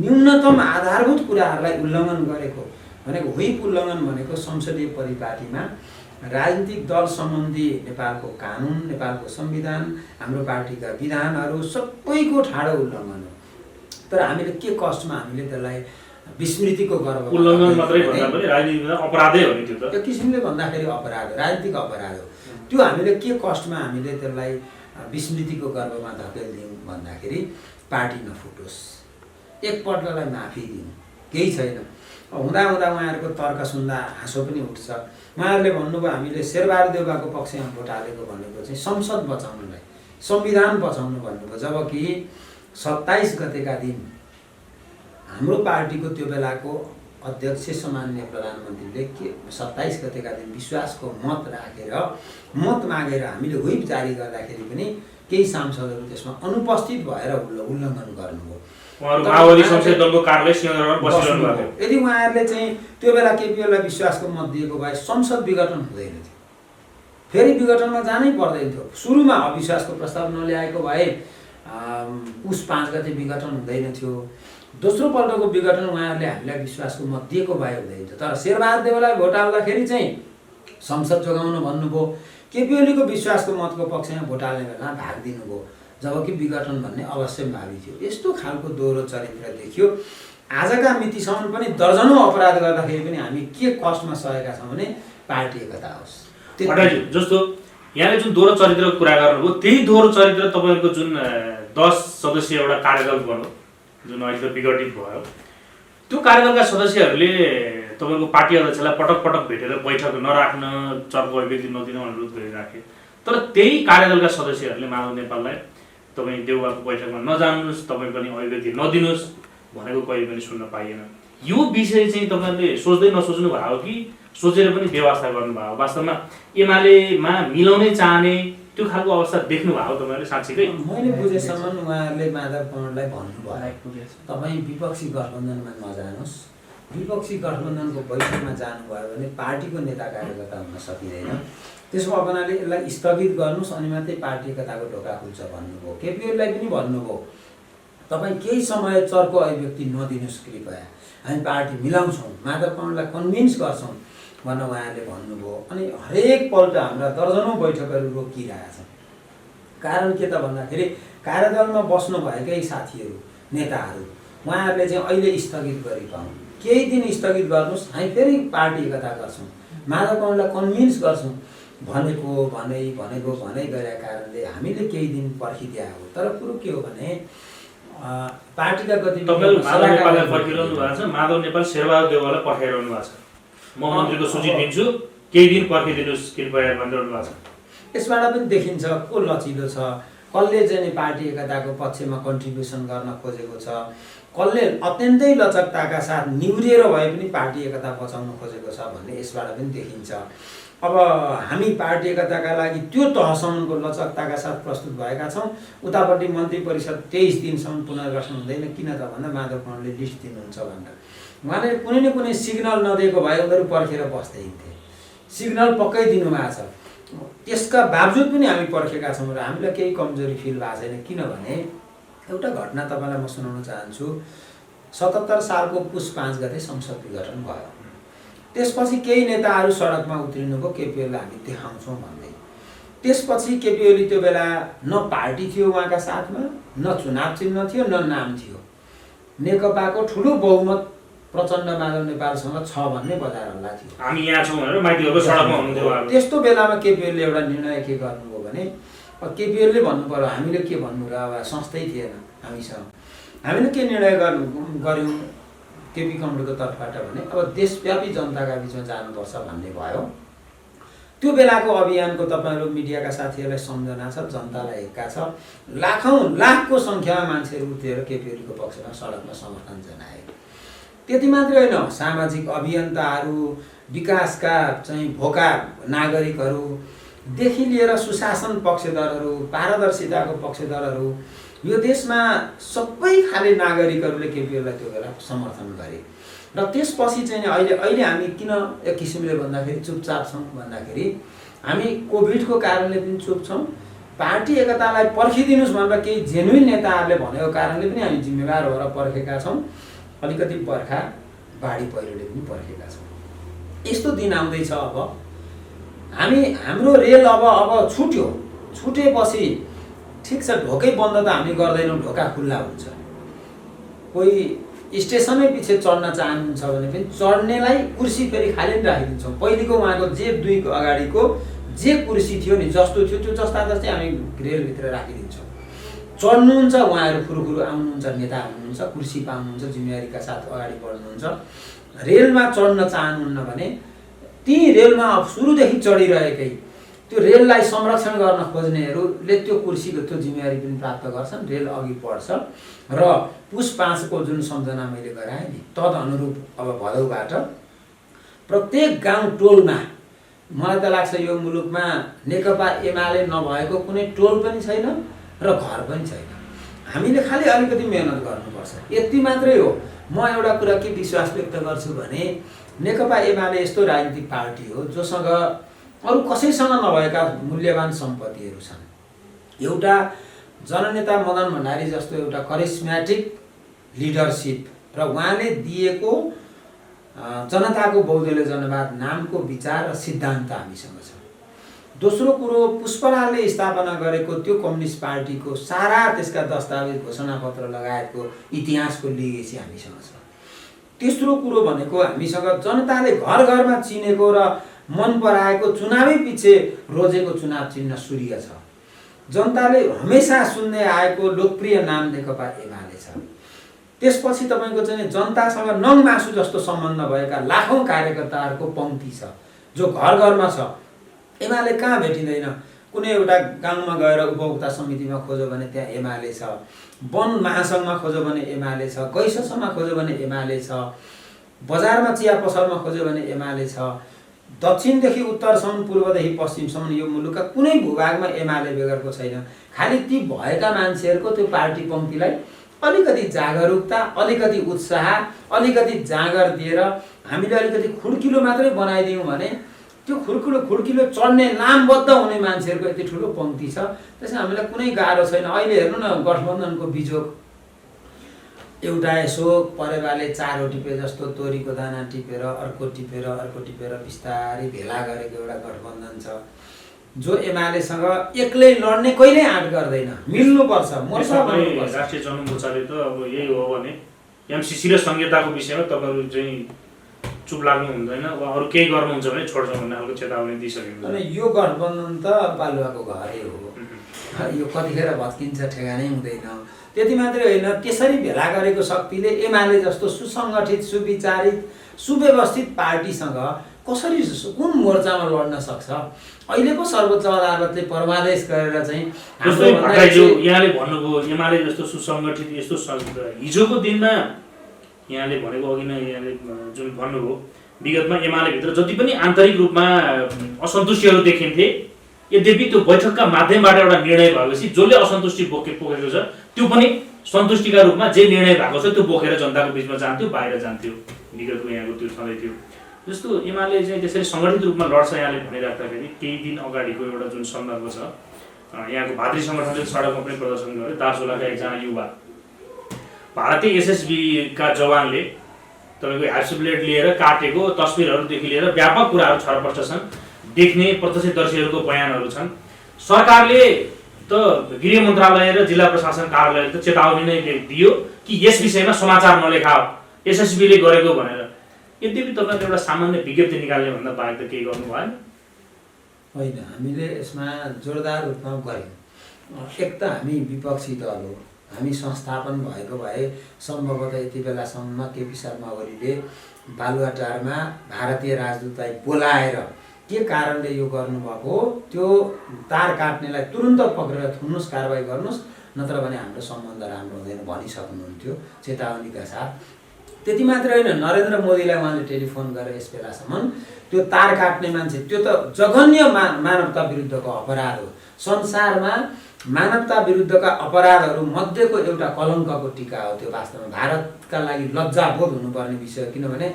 न्यूनतम आधारभूत कुराहरूलाई उल्लङ्घन गरेको भनेको व्हिप उल्लङ्घन भनेको संसदीय परिपाटीमा राजनीतिक दल सम्बन्धी नेपालको कानुन, नेपालको संविधान, हाम्रो पार्टीका विधानहरू सबैको ठाडो उल्लङ्घन हो। तर हामीले के कष्टमा हामीले त्यसलाई विस्मृतिको गर्व, उल्लङ्घन मात्रै भन्दा पनि राजनीतिमा अपराधै हो नि त्यो त। त्यो किसिमले भन्दाखेरि अपराध हो, राजनीतिक अपराध हो। त्यो हामीले के कष्टमा हामीले त्यसलाई विस्मृतिको गर्वमा धकेलिदियौँ भन्दाखेरि पार्टी नफुटोस्, एकपल्टलाई माफी दिनु, केही छैन। हुँदा हुँदा उहाँहरूको तर्क सुन्दा हाँसो पनि उठ्छ। उहाँहरूले भन्नुभयो हामीले शेरबहादुर देउवाको पक्षमा भोट हालेको भनेको चाहिँ संसद बचाउनुलाई, संविधान बचाउनु भन्नुभयो। जबकि 27 गतेका दिन हाम्रो पार्टीको त्यो बेलाको अध्यक्ष सामान्य प्रधानमन्त्रीले के 27 गतेका दिन विश्वासको मत राखेर मत मागेर हामीले व्हिप जारी गर्दाखेरि पनि केही सांसदहरू त्यसमा अनुपस्थित भएर उल्लङ्घन गर्नुभयो। माओवादी संसदीय दलको कार्यालय सिंहदरबारमा बसिरहनु भएको थियो। यदि उहाँहरूले चाहिँ त्यो बेला केपीओलीलाई विश्वासको मत दिएको भए संसद विघटन हुँदैन थियो, फेरि विघटनमा जानै पर्दैन थियो। सुरुमा अविश्वासको प्रस्ताव नल्याएको भए पुस 5 गते विघटन हुँदैन थियो। दोस्रो पल्टको विघटन उहाँहरूले हामीलाई विश्वासको मत दिएको भए हुँदैन थियो। तर शेरबहादुर देउवालाई भोट हाल्दाखेरि चाहिँ संसद जोगाउन भन्नुभयो, केपीओलीको विश्वासको मतको पक्षमा भोट हाल्ने बेला भाग दिनुभयो, जबकि विघटन भन्ने अवश्यम्भावी थियो। यस्तो खालको दोहोरो चरित्र देखियो। आजका मितिसम्म पनि दर्जनौँ अपराध गर्दाखेरि पनि हामी के कष्टमा सहेका छौँ भने पार्टी एकता होस्। जस्तो यहाँले जुन दोहोरो चरित्रको कुरा गर्नुभयो, त्यही दोहोरो चरित्र तपाईँहरूको जुन 10 सदस्यीय एउटा कार्यदल बन्यो, जुन अहिले त विघटित भयो, त्यो कार्यदलका सदस्यहरूले तपाईँको पार्टी अध्यक्षलाई पटक पटक भेटेर बैठक नराख्न, चर्को अभिव्यक्ति नदिन अनुरोध गरिराखे। तर त्यही कार्यदलका सदस्यहरूले माधव नेपाललाई तपाईँ देउवाको बैठकमा नजानुहोस्, तपाईँ पनि अभिव्यक्ति नदिनुहोस् भनेको कहिले पनि सुन्न पाइएन। यो विषय चाहिँ तपाईँहरूले सोच्दै नसोच्नु भयो कि सोचेर पनि व्यवस्था गर्नुभयो? वास्तवमा एमालेमा मिलाउनै चाहने त्यो खालको अवस्था देख्नु भयो तपाईँहरूले साँच्चीकै? मैले बुझेसम्म उहाँहरूले माधव कमललाई भन्नुभयो तपाईँ विपक्षी गठबन्धनमा नजानुहोस्, विपक्षी गठबन्धनको बैठकमा जानुभयो भने पार्टीको नेता कार्यकर्ता हुन सकिँदैन, त्यसो भएकोले यसलाई स्थगित गर्नुहोस् अनि मात्रै पार्टी एकताको ढोका खुल्छ भन्नुभयो। केपीओलीलाई पनि भन्नुभयो तपाईँ केही समय चर्को अभिव्यक्ति नदिनुहोस्, कृपया हामी पार्टी मिलाउँछौँ, माधव कमललाई कन्भिन्स गर्छौँ भनेर उहाँहरूले भन्नुभयो। अनि हरेक पल्ट हाम्रा दर्जनौँ बैठकहरू रोकिरहेका छन्। कारण के त भन्दाखेरि कार्यदलमा बस्नुभएकै साथीहरू नेताहरू उहाँहरूले चाहिँ अहिले स्थगित गरिपाउँ, केही दिन स्थगित गर्नुहोस्, हामी फेरि पार्टी एकता गर्छौँ, माधव कमललाई कन्भिन्स गर्छौँ भनेको गरेका कारणले हामीले केही दिन पर्खिदिया हो। तर कुरो के हो भने पार्टीका गतिविधि माधव नेपाल शेरबहादुर देउवालाई पठाइरहनु भएको छ, म मन्त्रीको सूची दिन्छु, केही दिन पर्खिदिनुहोस् कृपया भनिरहनु भएको छ। यसबाट पनि देखिन्छ को लचिलो छ, कसले चाहिँ पार्टी एकताको पक्षमा कन्ट्रिब्युसन गर्न खोजेको छ, कसले अत्यन्तै लचकताका साथ निहुरिएर भए पनि पार्टी एकता बचाउन खोजेको छ भन्ने यसबाट पनि देखिन्छ। अब हामी पार्टी एकताका लागि त्यो तहसम्मको लचकताका साथ प्रस्तुत भएका छौँ। उतापट्टि मन्त्री परिषद 23 दिनसम्म पुनर्गठन हुँदैन, किन त भन्दा माधव कमलले लिस्ट दिनुहुन्छ भनेर उहाँले कुनै न कुनै सिग्नल नदिएको भए उनीहरू पर्खेर बस्दै हिँड्थे। सिग्नल पक्कै दिनुभएको छ, त्यसका बावजुद पनि हामी पर्खेका छौँ र हामीलाई केही कमजोरी फिल भएको छैन। किनभने एउटा घटना तपाईँलाई म सुनाउन चाहन्छु। 77 सालको पुस 5 गते संसद विघटन भयो। त्यसपछि केही नेताहरू सडकमा उत्रिनुभयो, केपीओलीलाई हामी देखाउँछौँ भन्दै। त्यसपछि केपीओली त्यो बेला न पार्टी थियो उहाँका साथमा, न चुनाव चिन्ह थियो, न नाम थियो। नेकपाको ठुलो बहुमत प्रचण्ड माधव नेपालसँग छ भन्ने बजार हल्ला थियो, हामी यहाँ छौँ भनेर माइतीहरुको सडकमा हुनुहुन्थ्यो। त्यस्तो बेलामा केपीओलीले एउटा निर्णय के गर्नुभयो भने केपीओलीले भन्नु पर्यो, हामीले के भन्नु र अब संस्थै थिएन हामीसँग, हामीले के निर्णय गर्यौँ केपी कमलको तर्फबाट भने अब देशव्यापी जनताका बिचमा जानुपर्छ भन्ने भयो। त्यो बेलाको अभियानको तपाईँहरू मिडियाका साथीहरूलाई सम्झना छ, जनतालाई हेक्का छ, लाखको सङ्ख्यामा मान्छेहरू उत्रिएर केपीओलीको पक्षमा सडकमा समर्थन जनाए। त्यति मात्रै होइन, सामाजिक अभियन्ताहरू, विकासका चाहिँ भोका नागरिकहरूदेखि लिएर सुशासन पक्षधरहरू, पारदर्शिताको पक्षधरहरू, यो देशमा सबै खाले नागरिकहरूले केपीओलीलाई त्यो बेला समर्थन गरे। र त्यसपछि चाहिँ अहिले हामी किन एक किसिमले भन्दाखेरि चुपचाप छौँ भन्दाखेरि हामी कोभिडको कारणले पनि चुप छौँ, पार्टी एकतालाई पर्खिदिनुहोस् भनेर केही जेन्युन नेताहरूले भनेको कारणले पनि हामी जिम्मेवार भएर पर्खेका छौँ। अलिकति बर्खा बाढी पहिरोले पनि पर्खेका छौँ। यस्तो दिन आउँदैछ। अब हाम्रो रेल अब छुटेपछि ठिक छ, ढोकै बन्द त हामी गर्दैनौँ, ढोका खुल्ला हुन्छ। कोही स्टेसनै पछि चढ्न चाहनुहुन्छ भने पनि चढ्नेलाई कुर्सी फेरि खाली राखिदिन्छौँ। पहिलेको उहाँको जे 2 अगाडिको जे कुर्सी थियो नि, जस्तो थियो त्यो जस्ता जस्तै हामी रेलभित्र राखिदिन्छौँ। चढ्नुहुन्छ उहाँहरू फुरुफुरु आउनुहुन्छ, नेता हुनुहुन्छ, कुर्सी पाउनुहुन्छ, जिम्मेवारीका साथ अगाडि बढ्नुहुन्छ। रेलमा चढ्न चाहनुहुन्न भने ती रेलमा सुरुदेखि चढिरहेकै त्यो रेललाई संरक्षण गर्न खोज्नेहरूले त्यो कुर्सीको त्यो जिम्मेवारी पनि प्राप्त गर्छन्, रेल अघि बढ्छ र पुस 5 को जुन सम्झना मैले गराएँ नि तदनुरूप अब भदौबाट प्रत्येक गाउँ टोलमा मलाई त लाग्छ यो मुलुकमा नेकपा एमाले नभएको कुनै टोल पनि छैन र घर पनि छैन। हामीले खालि अलिकति मेहनत गर्नुपर्छ, यति मात्रै हो। म एउटा कुरा के विश्वास व्यक्त गर्छु भने नेकपा एमाले यस्तो राजनीतिक पार्टी हो जोसँग अरू कसैसँग नभएका मूल्यवान सम्पत्तिहरू छन्। एउटा जननेता मदन भण्डारी जस्तो एउटा करिस्मेटिक लिडरसिप र उहाँले दिएको जनताको बहुदलीय जनवाद नामको विचार र सिद्धान्त हामीसँग छ। दोस्रो कुरो पुष्पलालले स्थापना गरेको त्यो कम्युनिस्ट पार्टीको सारा त्यसका दस्तावेज घोषणापत्र लगायतको इतिहासको लिगेसी हामीसँग छ। तेस्रो कुरो भनेको हामीसँग जनताले घर घरमा चिनेको र मन पराएको चुनावै पछि रोजेको चुनाव चिन्ह सूर्य छ। जनताले हमेसा सुन्दै आएको लोकप्रिय नाम नेकपा एमाले छ। त्यसपछि तपाईँको चाहिँ जनतासँग नङ मासु जस्तो सम्बन्ध भएका लाखौँ कार्यकर्ताहरूको पङ्क्ति छ जो घर घरमा छ। एमाले कहाँ भेटिँदैन? कुनै एउटा गाउँमा गएर उपभोक्ता समितिमा खोज्यो भने त्यहाँ एमाले छ, वन महासङ्घमा खोज्यो भने एमाले छ, गैससमा खोज्यो भने एमाले छ, बजारमा चिया पसलमा खोज्यो भने एमाले छ। दक्षिणदेखि उत्तरसम्म पूर्वदेखि पश्चिमसम्म यो मुलुकका कुनै भूभागमा एमाले बेगरको छैन। खालि ती भएका मान्छेहरूको त्यो पार्टी पङ्क्तिलाई अलिकति जागरुकता, अलिकति उत्साह, अलिकति जाँगर दिएर हामीले अलिकति खुड्किलो मात्रै बनाइदियौँ भने त्यो खुड्किलो चढ्ने नामबद्ध हुने मान्छेहरूको यति ठुलो पङ्क्ति छ। त्यसमा हामीलाई कुनै गाह्रो छैन। अहिले हेर्नु न गठबन्धनको बिजोग एउटा यसो परेवाले चारो टिपे जस्तो तोरीको दाना टिपेर अर्को टिपेर बिस्तारै भेला गरेको एउटा गठबन्धन छ जो एमालेसँग एक्लै लड्ने कहिल्यै आँट गर्दैन। मिल्नुपर्छ, मोर्चा बन्नुपर्छ। राष्ट्रिय जनमोर्चाले त अब यही हो भने एमसीसी र संहिताको विषयमा तपाईँहरू चाहिँ चुप लाग्नु हुँदैन वा अरू केही गर्नुहुन्छ भने छोड्छौँ भन्ने खालको चेतावनी दिइसकेको छ। अनि यो गठबन्धन त बालुवाको घरै हो, यो कतिखेर भत्किन्छ ठेगानै हुँदैन। त्यति मात्रै होइन, त्यसरी भेला गरेको शक्तिले एमाले जस्तो सुसङ्गठित, सुविचारित, सुव्यवस्थित पार्टीसँग कसरी कुन मोर्चामा लड्न सक्छ? अहिले पो सर्वोच्च अदालतले परमादेश गरेर चाहिँ यहाँले भन्नुभयो एमाले जस्तो सुसङ्गठित यस्तो हिजोको दिनमा यहाँले भनेको अघि नै यहाँले जुन भन्नुभयो विगतमा एमाले भित्र जति पनि आन्तरिक रूपमा असन्तुष्टिहरू देखिन्थे, यद्यपि त्यो बैठकका माध्यमबाट एउटा निर्णय भएपछि जसले असन्तुष्टि पोखेको छ त्यो पनि सन्तुष्टिका रूपमा जे निर्णय भएको छ त्यो बोकेर जनताको बिचमा जान्थ्यो, बाहिर जान्थ्यो। विगतको यहाँको त्यो छँदै थियो। जस्तो एमाले चाहिँ त्यसरी सङ्गठित रूपमा लड्छ यहाँले भनिराख्दाखेरि केही दिन अगाडिको एउटा जुन सन्दर्भ छ, यहाँको भातृ सङ्गठनले सडकमा पनि प्रदर्शन गर्यो। दार्चुलाका एकजना युवा भारतीय एसएसबीका जवानले तपाईँको ह्याप्सी ब्लेड लिएर काटेको तस्बिरहरूदेखि लिएर व्यापक कुराहरू छरपष्ट छन्, देख्ने प्रत्यक्षदर्शीहरूको बयानहरू छन्। सरकारले त गृह मन्त्रालय र जिल्ला प्रशासन कार्यालयले त चेतावनी नै दियो कि यस विषयमा समाचार नलेखाओ एसएसबीले गरेको भनेर। यद्यपि तपाईँको एउटा सामान्य विज्ञप्ति निकाल्ने भन्दा बाहेक त केही गर्नु भएन। होइन, हामीले यसमा जोरदार रूपमा गऱ्यौँ। एक त हामी विपक्षी दल हो, हामी संस्थापन भएको भए सम्भवतः यति बेलासम्ममा केपी शर्मा ओलीले बालुवाटारमा भारतीय राजदूतलाई बोलाएर के कारणले यो गर्नुभएको त्यो तार काट्नेलाई तुरुन्त पक्रेर थुन्नुहोस्, कारवाही गर्नुहोस्, नत्र भने हाम्रो सम्बन्ध राम्रो हुँदैन भनिसक्नुहुन्थ्यो चेतावनीका साथ। त्यति मात्रै होइन, नरेन्द्र मोदीलाई उहाँले टेलिफोन गरेर यस बेलासम्म त्यो तार काट्ने मान्छे त्यो त जघन्य मानवता विरुद्धको अपराध हो। संसारमा मानवता विरुद्धका अपराधहरू मध्येको एउटा कलङ्कको टीका हो त्यो। वास्तवमा भारतका लागि लज्जाबोध हुनुपर्ने विषय, किनभने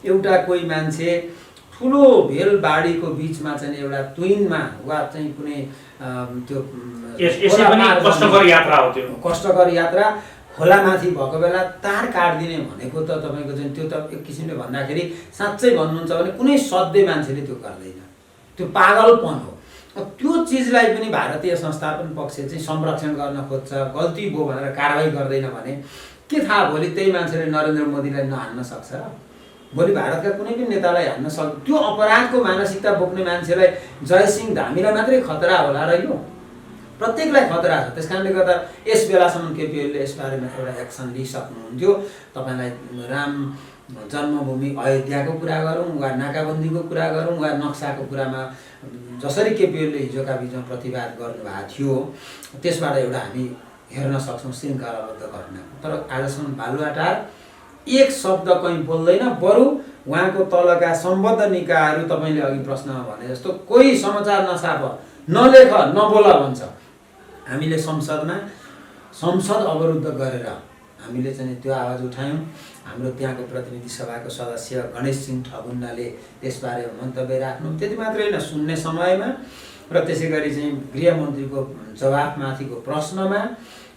एउटा कोही मान्छे ठुलो भेलबाडीको बिचमा चाहिँ एउटा तुइनमा वा चाहिँ कुनै त्यो कष्टकर यात्रा खोलामाथि भएको बेला तार काटिदिने भनेको त तपाईँको चाहिँ त्यो त एक किसिमले भन्दाखेरि साँच्चै भन्नुहुन्छ भने कुनै सभ्य मान्छेले त्यो गर्दैन, त्यो पागलपन हो। त्यो चिजलाई पनि भारतीय संस्थापन पक्ष चाहिँ संरक्षण गर्न खोज्छ, गल्ती भयो भनेर कारवाही गर्दैन भने के थाहा भोलि त्यही मान्छेले नरेन्द्र मोदीलाई नहान्न सक्छ र भोलि भारतका कुनै पनि नेतालाई हान्न सक्छ। त्यो अपराधको मानसिकता बोक्ने मान्छेलाई जयसिंह धामीलाई मात्रै खतरा होला र यो प्रत्येकलाई खतरा छ। त्यस कारणले गर्दा यस बेलासम्म केपी ओलीले यसबारेमा एउटा एक्सन लिइसक्नुहुन्थ्यो। तपाईँलाई जन्मभूमि अयोध्याको कुरा गरौँ वा नाकाबन्दीको कुरा गरौँ वा नक्साको कुरामा जसरी केपीओलीले हिजोका बिचमा प्रतिवाद गर्नुभएको थियो त्यसबाट एउटा हामी हेर्न सक्छौँ श्रृङ्खलाबद्ध घटना। तर आजसम्म बालुवाटार एक शब्द कहीँ बोल्दैन, बरु उहाँको तलका सम्बद्ध निकायहरू तपाईँले अघि प्रश्नमा भने जस्तो कोही समाचार नछाप, नलेख, नबोल भन्छ। हामीले संसद अवरुद्ध गरेर हामीले चाहिँ त्यो आवाज उठायौँ। हाम्रो त्यहाँको प्रतिनिधि सभाको सदस्य गणेश सिंह ठगुन्नाले त्यसबारे मन्तव्य राख्नु, त्यति मात्रै होइन, सुन्ने समयमा र त्यसै गरी चाहिँ गृहमन्त्रीको जवाफमाथिको प्रश्नमा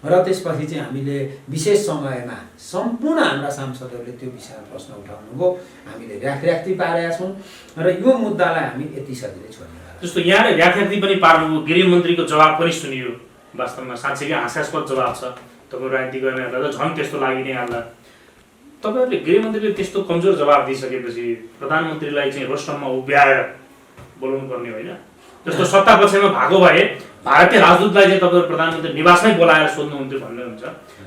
र त्यसपछि चाहिँ हामीले विशेष समयमा सम्पूर्ण हाम्रा सांसदहरूले त्यो विषयमा प्रश्न उठाउनुभयो। हामीले र्याखर्याख्ती पारेका छौँ र यो मुद्दालाई हामी यति सजिलै छोड्ने जस्तो यहाँ र्याखर्याख्ती पनि पार्नुभयो, गृहमन्त्रीको जवाब पनि सुनियो। वास्तवमा साँच्चैकै हास्यास्पद जवाब छ। तपाईँ राजनीति गर्नेहरूलाई त झन् त्यस्तो लागि नै हाल्ला। तपाईँहरूले गृहमन्त्रीले त्यस्तो कमजोर जवाब दिइसकेपछि प्रधानमन्त्रीलाई चाहिँ रोस्टममा उभ्याएर बोलाउनु पर्ने होइन? जस्तो सत्ता पक्षमा भएको भए भारतीय राजदूतलाई चाहिँ तपाईँहरू प्रधानमन्त्री निवासमै बोलाएर सोध्नुहुन्थ्यो भन्ने हुन्छ।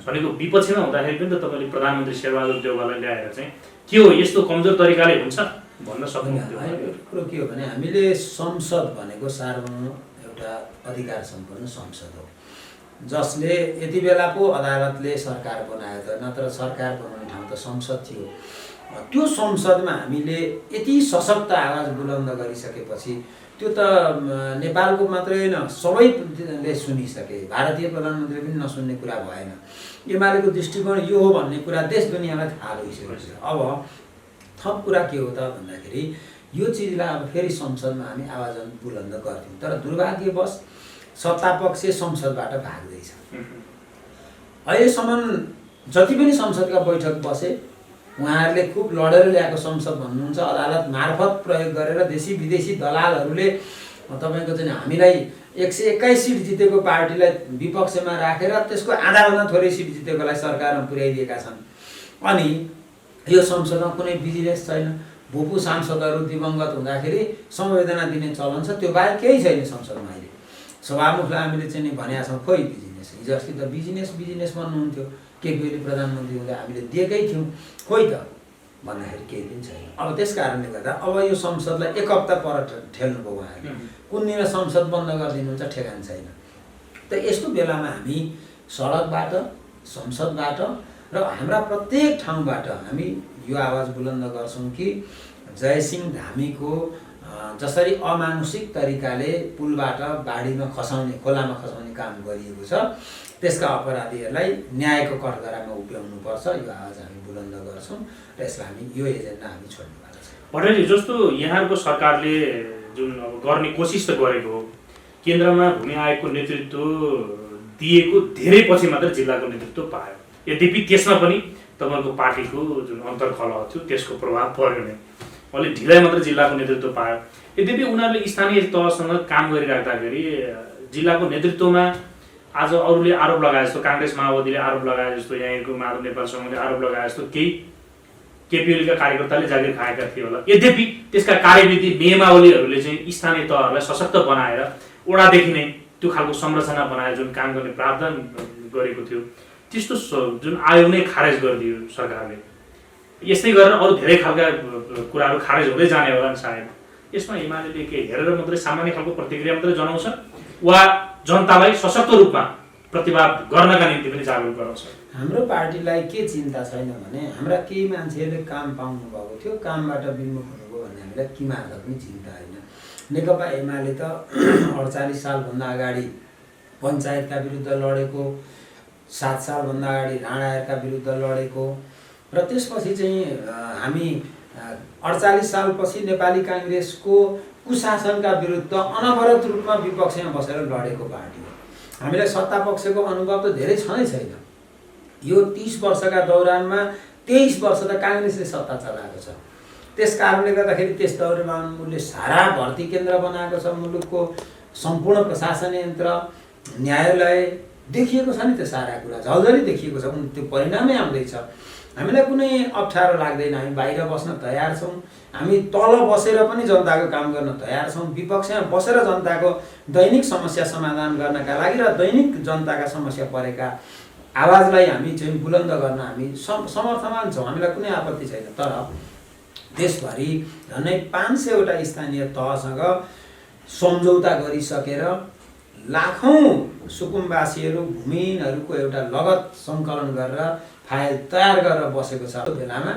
भनेको विपक्षमा हुँदाखेरि पनि त तपाईँले प्रधानमन्त्री शेरबहादुर देउवालाई ल्याएर चाहिँ के हो यस्तो कमजोर तरिकाले हुन्छ भन्न सक्नुहुन्थ्यो। कुरो के हो भने हामीले संसद भनेको सार्वभौम एउटा अधिकार सम्पन्न संसद हो, जसले यति बेला पो अदालतले सरकार बनायो त, नत्र सरकार बनाउने ठाउँ त संसद थियो। त्यो संसदमा हामीले यति सशक्त आवाज बुलन्द गरिसकेपछि त्यो त नेपालको मात्रै होइन सबैले सुनिसके। भारतीय प्रधानमन्त्रीले पनि नसुन्ने कुरा भएन। एमालेको दृष्टिकोण यो हो भन्ने कुरा देश दुनियाँलाई थाहा भइसकेको छ। अब थप कुरा के हो त भन्दाखेरि यो चिजलाई अब फेरि संसदमा हामी आवाज बुलन्द गर्थ्यौँ, तर दुर्भाग्यवश सत्तापक्ष संसदबाट भाग्दैछ। अहिलेसम्म जति पनि संसदका बैठक बसे उहाँहरूले खुब लडेर ल्याएको संसद भन्नुहुन्छ। अदालत मार्फत प्रयोग गरेर देशी विदेशी दलालहरूले तपाईँको चाहिँ हामीलाई 121 सिट जितेको पार्टीलाई विपक्षमा राखेर त्यसको आधाभन्दा थोरै सिट जितेकोलाई सरकारमा पुर्याइदिएका छन्। अनि यो संसदमा कुनै बिजनेस छैन। भूपू सांसदहरू दिवंगत हुँदाखेरि संवेदना दिने चलन छ, त्यो बाहेक केही छैन संसदमा। अहिले सभामुखलाई हामीले चाहिँ भनेका छौँ खोइ बिजनेस, हिजो अस्ति त बिजनेस भन्नुहुन्थ्यो केपीओली प्रधानमन्त्री हुँदा हामीले दिएकै थियौँ, खोइ त भन्दाखेरि केही पनि छैन। अब त्यस कारणले गर्दा अब यो संसदलाई एक हप्ता पर ठेल्नुभयो उहाँहरूले। कुन दिन संसद बन्द गरिदिनुहुन्छ ठेगान छैन। त यस्तो बेलामा हामी सडकबाट, संसदबाट र हाम्रा प्रत्येक ठाउँबाट हामी यो आवाज बुलन्द गर्छौँ कि जयसिंह धामीको जसरी अमानुषिक तरिकाले पुलबाट बाढीमा खसाउने, खोलामा खसाउने काम गरिएको छ, त्यसका अपराधीहरूलाई न्यायको कठघरामा उभ्याउनुपर्छ। यो आवाज हामी बुलन्द गर्छौँ र यसलाई हामी यो एजेन्डा हामी छोड्नु भएको छ। भट्टराईजी, जस्तो यहाँको सरकारले जुन अब गर्ने कोसिस त गरेको हो, केन्द्रमा भूमि आयोगको नेतृत्व दिएको धेरै पछि मात्र जिल्लाको नेतृत्व पायो। यद्यपि त्यसमा पनि तपाईँको पार्टीको जुन अन्तर्कलह थियो त्यसको प्रभाव पर्यो नै, अलि ढिलै मात्र जिल्लाको नेतृत्व पायो। यद्यपि उनीहरूले स्थानीय तहसँग काम गरिराख्दाखेरि जिल्लाको नेतृत्वमा आज अरूले आरोप लगाए जस्तो, काङ्ग्रेस माओवादीले आरोप लगाए जस्तो, यहाँको माधव नेपाल सङ्घले आरोप लगाए जस्तो केही केपीओलीका कार्यकर्ताले जागिर खाएका थिए होला। यद्यपि त्यसका कार्यविधि नियमावलीहरूले चाहिँ स्थानीय तहहरूलाई सशक्त बनाएर ओडादेखि नै त्यो खालको संरचना बनाएर जुन काम गर्ने प्रावधान गरेको थियो, त्यस्तो जुन आयोग नै खारेज गरिदियो सरकारले। यस्तै गरेर अरू धेरै खालका कुराहरू खारेज हुँदै जाने होला नि सायद। यसमा एमाले के हेरेर मात्रै सामान्य खालको प्रतिक्रिया मात्रै जनाउँछ वा जनतालाई सशक्त रूपमा प्रतिवाद गर्नका निम्ति पनि जागरुक गराउँछ? हाम्रो पार्टीलाई के चिन्ता छैन भने हाम्रा केही मान्छेहरूले काम पाउनु भएको थियो, कामबाट विमुख हुनुभयो भन्ने हामीलाई किमार्दा पनि चिन्ता होइन। नेकपा एमाले त 48 सालभन्दा अगाडि पञ्चायतका विरुद्ध लडेको, 7 सालभन्दा अगाडि राणाहरूका विरुद्ध लडेको र त्यसपछि चाहिँ हामी 48 सालपछि नेपाली काङ्ग्रेसको कुशासनका विरुद्ध अनवरत रूपमा विपक्षमा बसेर लडेको पार्टी हो। हामीलाई सत्ता पक्षको अनुभव त धेरै छँदै छैन। यो 30 वर्षका दौरानमा 23 वर्ष त काङ्ग्रेसले सत्ता चलाएको छ। त्यस कारणले गर्दाखेरि त्यस दौरानमा उनले सारा भर्ती केन्द्र बनाएको छ, मुलुकको सम्पूर्ण प्रशासन यन्त्र, न्यायालय देखिएको छ नि, त्यो सारा कुरा झल्झली देखिएको छ। त्यो परिणामै आउँदैछ। हामीलाई कुनै अप्ठ्यारो लाग्दैन, हामी बाहिर बस्न तयार छौँ, हामी तल बसेर पनि जनताको काम गर्न तयार छौँ, विपक्षमा बसेर जनताको दैनिक समस्या समाधान गर्नका लागि र दैनिक जनताका समस्या परेका आवाजलाई हामी चाहिँ बुलन्द गर्न हामी समर्थमान छौँ, हामीलाई कुनै आपत्ति छैन। तर देशभरि झन्डै 500वटा स्थानीय तहसँग सम्झौता गरिसकेर लाखौँ सुकुम्बासीहरू भूमिहीनहरूको एउटा लगत सङ्कलन गरेर फाइल तयार गरेर बसेको छ बेलामा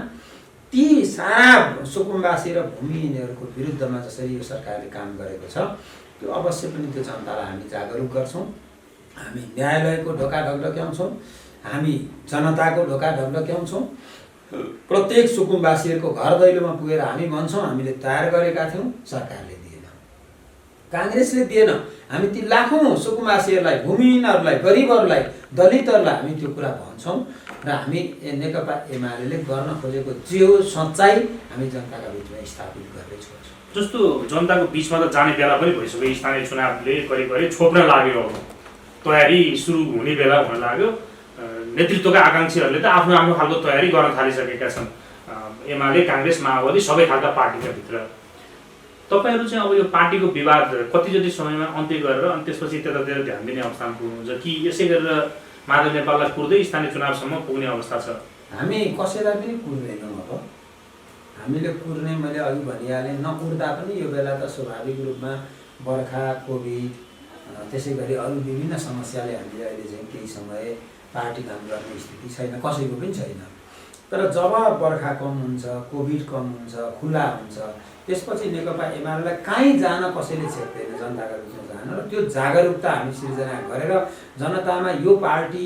ती सारा सुकुम्बासी र भूमिहीनहरूको विरुद्धमा जसरी यो सरकारले काम गरेको छ त्यो अवश्य पनि त्यो जनतालाई हामी जागरुक गर्छौँ। हामी न्यायालयको ढोका ढकढक्याउँछौँ, हामी जनताको ढोका ढकढक्याउँछौँ। प्रत्येक सुकुम्बासीहरूको घर दैलोमा पुगेर हामी भन्छौँ हामीले तयार गरेका थियौँ, सरकारले दिएन, काङ्ग्रेसले दिएन। हामी ती लाखौँ सुकुम्बासीहरूलाई, भूमिहीनहरूलाई, गरिबहरूलाई, दलितहरूलाई हामी त्यो कुरा भन्छौँ र हामी नेकपा एमाले गर्न खोजेको जे हो सच्चाइ हामी जनताका बिचमा स्थापित गर्दै छोड्छौँ। जस्तो जनताको बिचमा त जाने बेला पनि भइसक्यो, स्थानीय चुनावले करिब छोप्न लाग्यो, अब तयारी सुरु हुने बेला हुन लाग्यो। नेतृत्वका आकाङ्क्षीहरूले त आफ्नो आफ्नो खालको तयारी गर्न थालिसकेका छन्, एमाले, काङ्ग्रेस, माओवादी सबै खालका पार्टीका भित्र। तपाईँहरू चाहिँ अब यो पार्टीको विवाद कति जति समयमा अन्त्य गरेर अनि त्यसपछि त्यतातिर ध्यान दिने अवस्थामा पुग्नुहुन्छ कि यसै गरेर माधव नेपाललाई कुर्दै स्थानीय चुनावसम्म पुग्ने अवस्था छ? हामी कसैलाई पनि कुर्दैनौँ। अब हामीले कुर्ने मैले अघि भनिहालेँ, नकुर्दा पनि यो बेला त स्वाभाविक रूपमा बर्खा, कोभिड, त्यसै गरी अरू विभिन्न समस्याले हामीले अहिले चाहिँ केही समय पार्टी काम गर्ने स्थिति छैन, कसैको पनि छैन। तर जब बर्खा कम हुन्छ, कोभिड कम हुन्छ, खुला हुन्छ, त्यसपछि नेकपा एमालेलाई कहीँ जान कसैले छेक्दैन, जनताका बिचमा जान। र त्यो जागरुकता हामी सिर्जना गरेर जनतामा यो पार्टी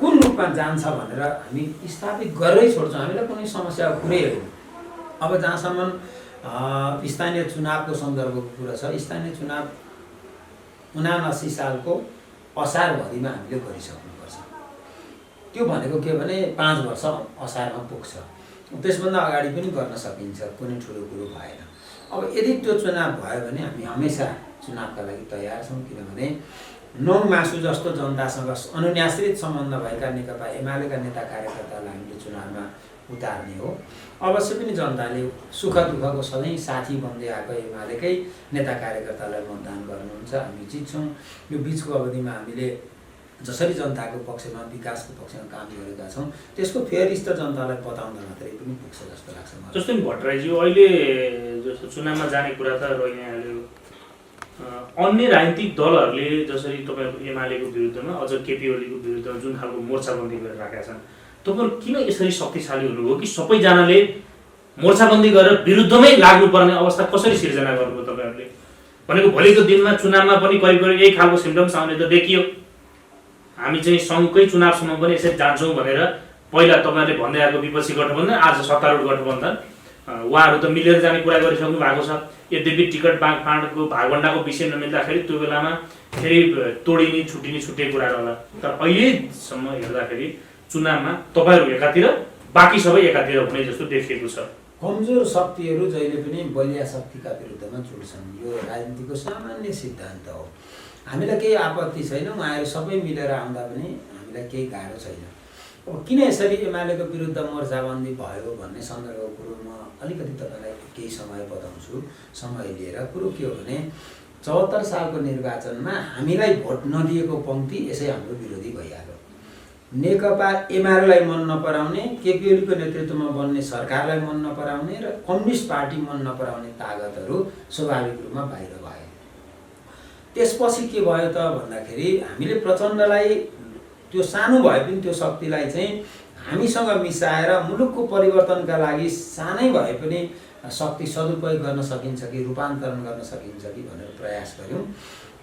कुन रूपमा जान्छ भनेर हामी स्थापित गरेरै छोड्छौँ। हामीलाई कुनै समस्या कुरै होइन। अब जहाँसम्म स्थानीय चुनावको सन्दर्भको कुरा छ, स्थानीय चुनाव 79 सालको असारभरिमा हामीले गरिसक्नुपर्छ। त्यो भनेको के भने 5 वर्ष असारमा पुग्छ, त्यसभन्दा अगाडि पनि गर्न सकिन्छ, कुनै ठुलो कुरो भएन। अब यदि त्यो चुनाव भयो भने हामी हमेसा चुनावका लागि तयार छौँ, किनभने नौ मासु जस्तो जनतासँग अनुन्याश्रित सम्बन्ध भएका नेकपा एमालेका नेता कार्यकर्तालाई हामीले चुनावमा उतार्ने हो। अवश्य पनि जनताले सुख दुःखको सधैँ साथी बन्दै आएको एमालेकै नेता कार्यकर्तालाई मतदान गर्नुहुन्छ, हामी जित्छौँ। यो बिचको अवधिमा हामीले जसरी जनताको पक्षमा, विकासको पक्षमा काम गरेका छौँ, त्यसको फेरिस्त जनतालाई बताउँदा मात्रै पनि पुग्छ जस्तो लाग्छ मलाई। जस्तो नि भट्टराईज्यू, अहिले जस्तो चुनावमा जाने कुरा त रहिहाल्यो, अन्य राजनीतिक दलहरूले जसरी तपाईँको एमालेको विरुद्धमा अझ केपी ओलीको विरुद्धमा जुन खालको मोर्चाबन्दी गरिरहेका छन्, तपाईँहरू किन यसरी शक्तिशाली हुनुभयो कि सबैजनाले मोर्चाबन्दी गरेर विरुद्धमै लाग्नुपर्ने अवस्था कसरी सिर्जना गर्नुभयो तपाईँहरूले? भनेको भोलिको दिनमा चुनावमा पनि करिब करिब यही खालको सिम्टम्स आउने त देखियो। हामी चाहिँ सङ्घकै चुनावसम्म पनि यसरी जान्छौँ भनेर पहिला तपाईँहरूले भन्दै आएको विपक्षी गठबन्धन, आज सत्तारूढ गठबन्धन, उहाँहरू त मिलेर जाने कुरा गरिसक्नु भएको छ। यद्यपि टिकट बाँडफाँडको भागभण्डाको विषय नमिल्दाखेरि त्यो बेलामा फेरि तोडिने छुट्टिने छुट्टै कुरा रहला। तर अहिलेसम्म हेर्दाखेरि चुनावमा तपाईँहरू एकातिर, बाँकी सबै एकातिर हुने जस्तो देखिएको छ। कमजोर शक्तिहरू जहिले पनि बलिया शक्तिका विरुद्धमा जुड्छन्, यो राजनीतिको सामान्य सिद्धान्त हो। हामीलाई केही आपत्ति छैन, उहाँहरू सबै मिलेर आउँदा पनि हामीलाई केही गाह्रो छैन। अब किन यसरी एमालेको विरुद्ध मोर्चाबन्दी भयो भन्ने सन्दर्भको कुरो म अलिकति तपाईँलाई केही समय बताउँछु। समय लिएर कुरो के हो भने 74 सालको निर्वाचनमा हामीलाई भोट नदिएको पङ्क्ति यसै हाम्रो विरोधी भइहाल्यो। नेकपा एमालेलाई मन नपराउने, केपी ओलीको नेतृत्वमा बन्ने सरकारलाई मन नपराउने र कम्युनिस्ट पार्टी मन नपराउने तागतहरू स्वाभाविक रूपमा बाहिर भए। त्यसपछि के भयो त भन्दाखेरि हामीले प्रचण्डलाई, त्यो सानो भए पनि त्यो शक्तिलाई चाहिँ हामीसँग मिसाएर मुलुकको परिवर्तनका लागि सानै भए पनि शक्ति सदुपयोग गर्न सकिन्छ कि रूपान्तरण गर्न सकिन्छ कि भनेर प्रयास गऱ्यौँ,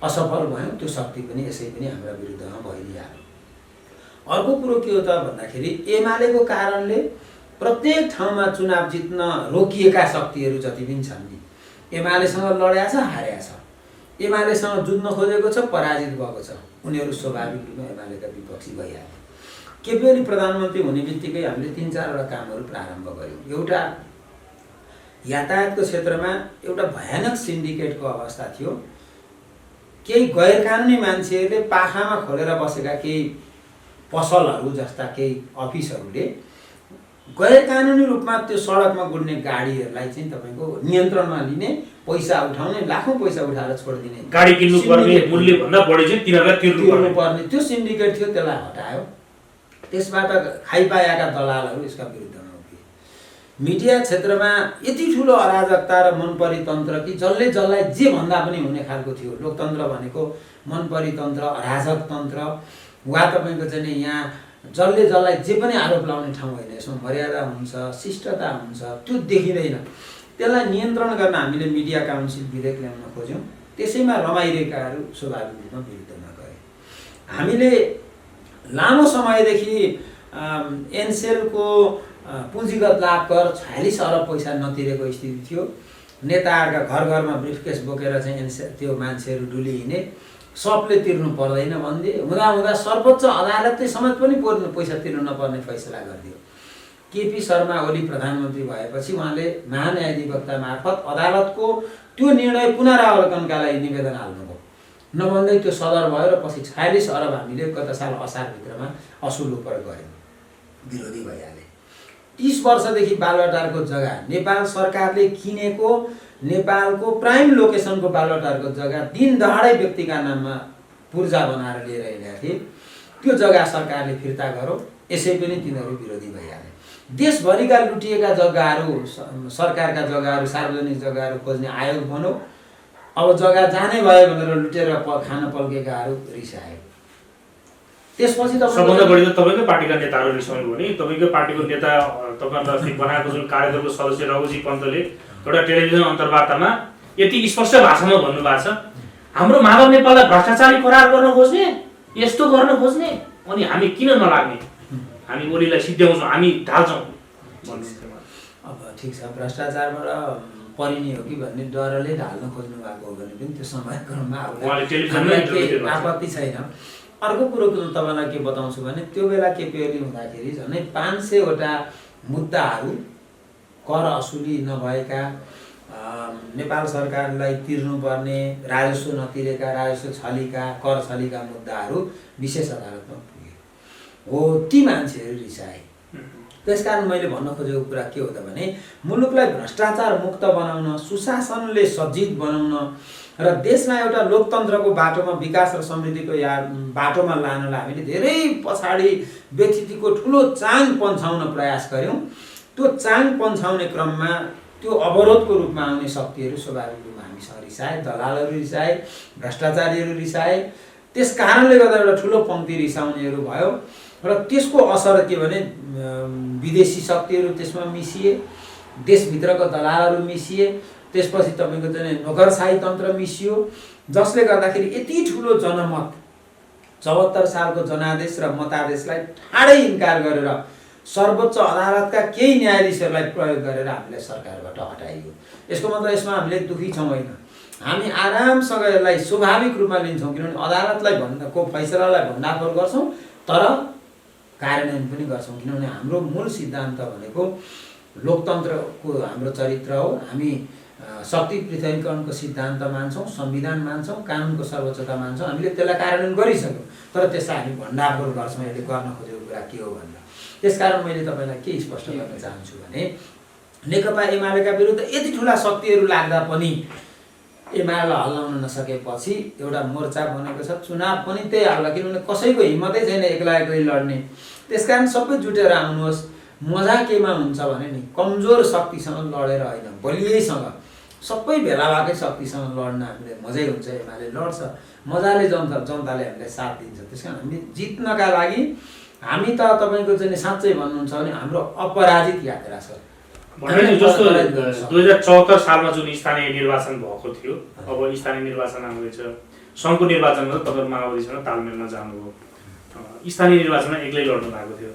असफल भयौँ। त्यो शक्ति पनि यसै पनि हाम्रा विरुद्धमा भइहाल्यो। अर्को कुरो के हो त भन्दाखेरि एमालेको कारणले प्रत्येक ठाउँमा चुनाव जित्न रोकिएका शक्तिहरू जति पनि छन् नि, एमालेसँग लड्या छ, हारेका छ, एमालेसँग जुझ्न खोजेको छ, पराजित भएको छ, उनीहरू स्वाभाविक रूपमा एमालेका विपक्षी भइहाल्यो। केपी ओली प्रधानमन्त्री हुने बित्तिकै हामीले 3-4वटा कामहरू प्रारम्भ गऱ्यौँ। एउटा यातायातको क्षेत्रमा एउटा भयानक सिन्डिकेटको अवस्था थियो। केही गैर कानुनी मान्छेहरूले पाखामा खोलेर बसेका केही पसलहरू जस्ता केही अफिसहरूले गैर कानुनी रूपमा त्यो सडकमा गुड्ने गाडीहरूलाई चाहिँ तपाईँको नियन्त्रणमा लिने, पैसा उठाउने, लाखौँ पैसा उठाएर छोडिदिने, गाडी किन्नुपर्ने मूल्यभन्दा बढी चाहिँ तिनीहरूलाई तिर्नुपर्ने त्यो सिन्डिकेट थियो, त्यसलाई हटायो। त्यसबाट खाइपाएका दलालहरू यसका विरुद्धमा उभिए। मिडिया क्षेत्रमा यति ठुलो अराजकता र मनपरितन्त्र कि जसले जसलाई जे भन्दा पनि हुने खालको थियो। लोकतन्त्र भनेको मनपरितन्त्र, अराजकतन्त्र वा तपाईँको चाहिँ यहाँ जसले जसलाई जे पनि आरोप लाउने ठाउँ होइन। यसमा मर्यादा हुन्छ, शिष्टता हुन्छ, त्यो देखिँदैन। त्यसलाई नियन्त्रण गर्न हामीले मिडिया काउन्सिल विधेयक ल्याउन खोज्यौँ। त्यसैमा रमाइरहेकाहरू स्वाभाविक रूपमा विरुद्धमा गए। हामीले लामो समयदेखि एनसेलको पुँजीगत लाभ कर 46 अरब पैसा नतिरेको स्थिति थियो। नेताहरूका घर घरमा ब्रिफकेस बोकेर चाहिँ एनसेल त्यो मान्छेहरू डुली हिँडे, सबले तिर्नु पर्दैन भन्दै हुँदा सर्वोच्च अदालतले समेत पनि पैसा तिर्नु नपर्ने फैसला गरिदियो। केपी शर्मा ओली प्रधानमन्त्री भएपछि उहाँले महान्यायाधिवक्ता मार्फत अदालतको त्यो निर्णय पुनरावलोकनका लागि निवेदन हाल्नुभयो। नभन्दै त्यो सदर भयो र पछि 46 अरब हामीले गत साल असारभित्रमा असुल उपर गऱ्यौँ। विरोधी भइहाले। 30 वर्षदेखि बालुवाटारको जग्गा नेपाल सरकारले किनेको, नेपालको प्राइम लोकेसनको बालुवाटारको जग्गा दिन दहाडै व्यक्तिका नाममा पूर्जा बनाएर लिएर हिँडेका थिए। त्यो जग्गा सरकारले फिर्ता गरौँ, यसै पनि तिनीहरू विरोधी भइहाले। देशभरिका लुटिएका जग्गाहरू, सरकारका जग्गाहरू, सार्वजनिक जग्गाहरू खोज्ने आयोग बनौ। अब जग्गा जानै भयो भनेर लुटेर खान पल्केकाहरू रिसाए। त्यसपछि सबभन्दा बढी त तपाईँकै पार्टीका नेताहरू रिसाउनु भयो नि। तपाईँकै पार्टीको नेता तपाईँले बनाएको जुन कार्यदलको सदस्य रघुजी पन्तले एउटा टेलिभिजन अन्तर्वार्तामा यति स्पष्ट भाषामा भन्नुभएको छ, हाम्रो माधव नेपाललाई भ्रष्टाचारी करार गर्न खोज्ने, यस्तो गर्न खोज्ने, अनि हामी किन नलाग्ने, हामी ओलीलाई सिद्ध्याउँछौँ, हामी ढाल्छौँ भन्नुहुन्छ। अब ठिक छ, भ्रष्टाचारबाट परिने हो कि भन्ने डरले ढाल्न खोज्नु भएको हो भने पनि त्यो समयक्रममा आपत्ति छैन। अर्को कुरो तपाईँलाई के बताउँछु भने त्यो बेला केपी ओली हुँदाखेरि झन्डै 500वटा मुद्दाहरू कर असुली नभएका, नेपाल सरकारलाई तिर्नुपर्ने राजस्व नतिरेका, राजस्व छलीका, कर छलीका मुद्दाहरू विशेष अदालतमा पुगे हो। ती मान्छेहरू रिसाए। त्यसकारण मैले भन्न खोजेको कुरा के हो त भने मुलुकलाई भ्रष्टाचार मुक्त बनाउन, सुशासनले सज्जित बनाउन र देशलाई एउटा लोकतन्त्रको बाटोमा, विकास र समृद्धिको बाटोमा लानलाई हामीले धेरै पछाडि व्यथितिको ठुलो चाङ पन्छाउन प्रयास गऱ्यौँ। त्यो चाङ पन्छाउने क्रममा त्यो अवरोधको रूपमा आउने शक्तिहरू स्वाभाविक रूपमा हामीसँग रिसाए, दलालहरू रिसाए, भ्रष्टाचारीहरू रिसाए। त्यस कारणले गर्दा एउटा ठुलो पङ्क्ति रिसाउनेहरू भयो र त्यसको असर के भने विदेशी शक्तिहरू त्यसमा मिसिए, देशभित्रको दलालहरू मिसिए, त्यसपछि तपाईँको चाहिँ नोकरशाही तन्त्र मिसियो, जसले गर्दाखेरि यति ठुलो जनमत 74 सालको जनादेश र मतादेशलाई ठाडै इन्कार गरेर सर्वोच्च अदालतका केही न्यायाधीशहरूलाई प्रयोग गरेर हामीलाई सरकारबाट हटाइयो। यसको मतलब यसमा हामीले दुखी छौँ होइन, हामी आरामसँग यसलाई स्वाभाविक रूपमा लिन्छौँ। किनभने अदालतलाई को फैसलालाई भण्डाफोर गर्छौँ तर कार्यान्वयन पनि गर्छौँ। किनभने हाम्रो मूल सिद्धान्त भनेको लोकतन्त्रको हाम्रो चरित्र हो। हामी शक्ति पृथकीकरणको सिद्धान्त मान्छौँ, संविधान मान्छौँ, कानुनको सर्वोच्चता मान्छौँ। हामीले त्यसलाई कार्यान्वयन गरिसक्यौँ तर त्यसलाई हामी भण्डाफोर गर्छौँ। यसले गर्न खोजेको कुरा के हो भनेर। त्यसकारण मैले तपाईँलाई के स्पष्ट गर्न चाहन्छु भने नेकपा एमालेका विरुद्ध यति ठुला शक्तिहरू लाग्दा पनि एमालेलाई हल्लाउन नसकेपछि एउटा मोर्चा बनेको छ। चुनाव पनि त्यही हाल्ला, किनभने कसैको हिम्मतै छैन एक्लै लड्ने। त्यसकारण सबै जुटेर आउनुहोस्। मजा केमा हुन्छ भने नि कमजोर शक्तिसँग लडेर होइन, बलियैसँग, सबै भेला भएकै शक्तिसँग लड्न हामीले मजै हुन्छ। एमाले लड्छ, मजाले जनताले हामीलाई साथ दिन्छ। त्यस कारण हामी जित्नका लागि हामी त तपाईँको चाहिँ साँच्चै भन्नुहुन्छ भने हाम्रो अपराजित यात्रा छ। जस्तो 2074 सालमा जुन स्थानीय निर्वाचन भएको थियो, अब स्थानीय निर्वाचन आउँदैछ, सङ्घको निर्वाचनमा त तपाईँ माओवादीसँग तालमेलमा जानुभयो, स्थानीय निर्वाचनमा एक्लै लड्नु भएको थियो।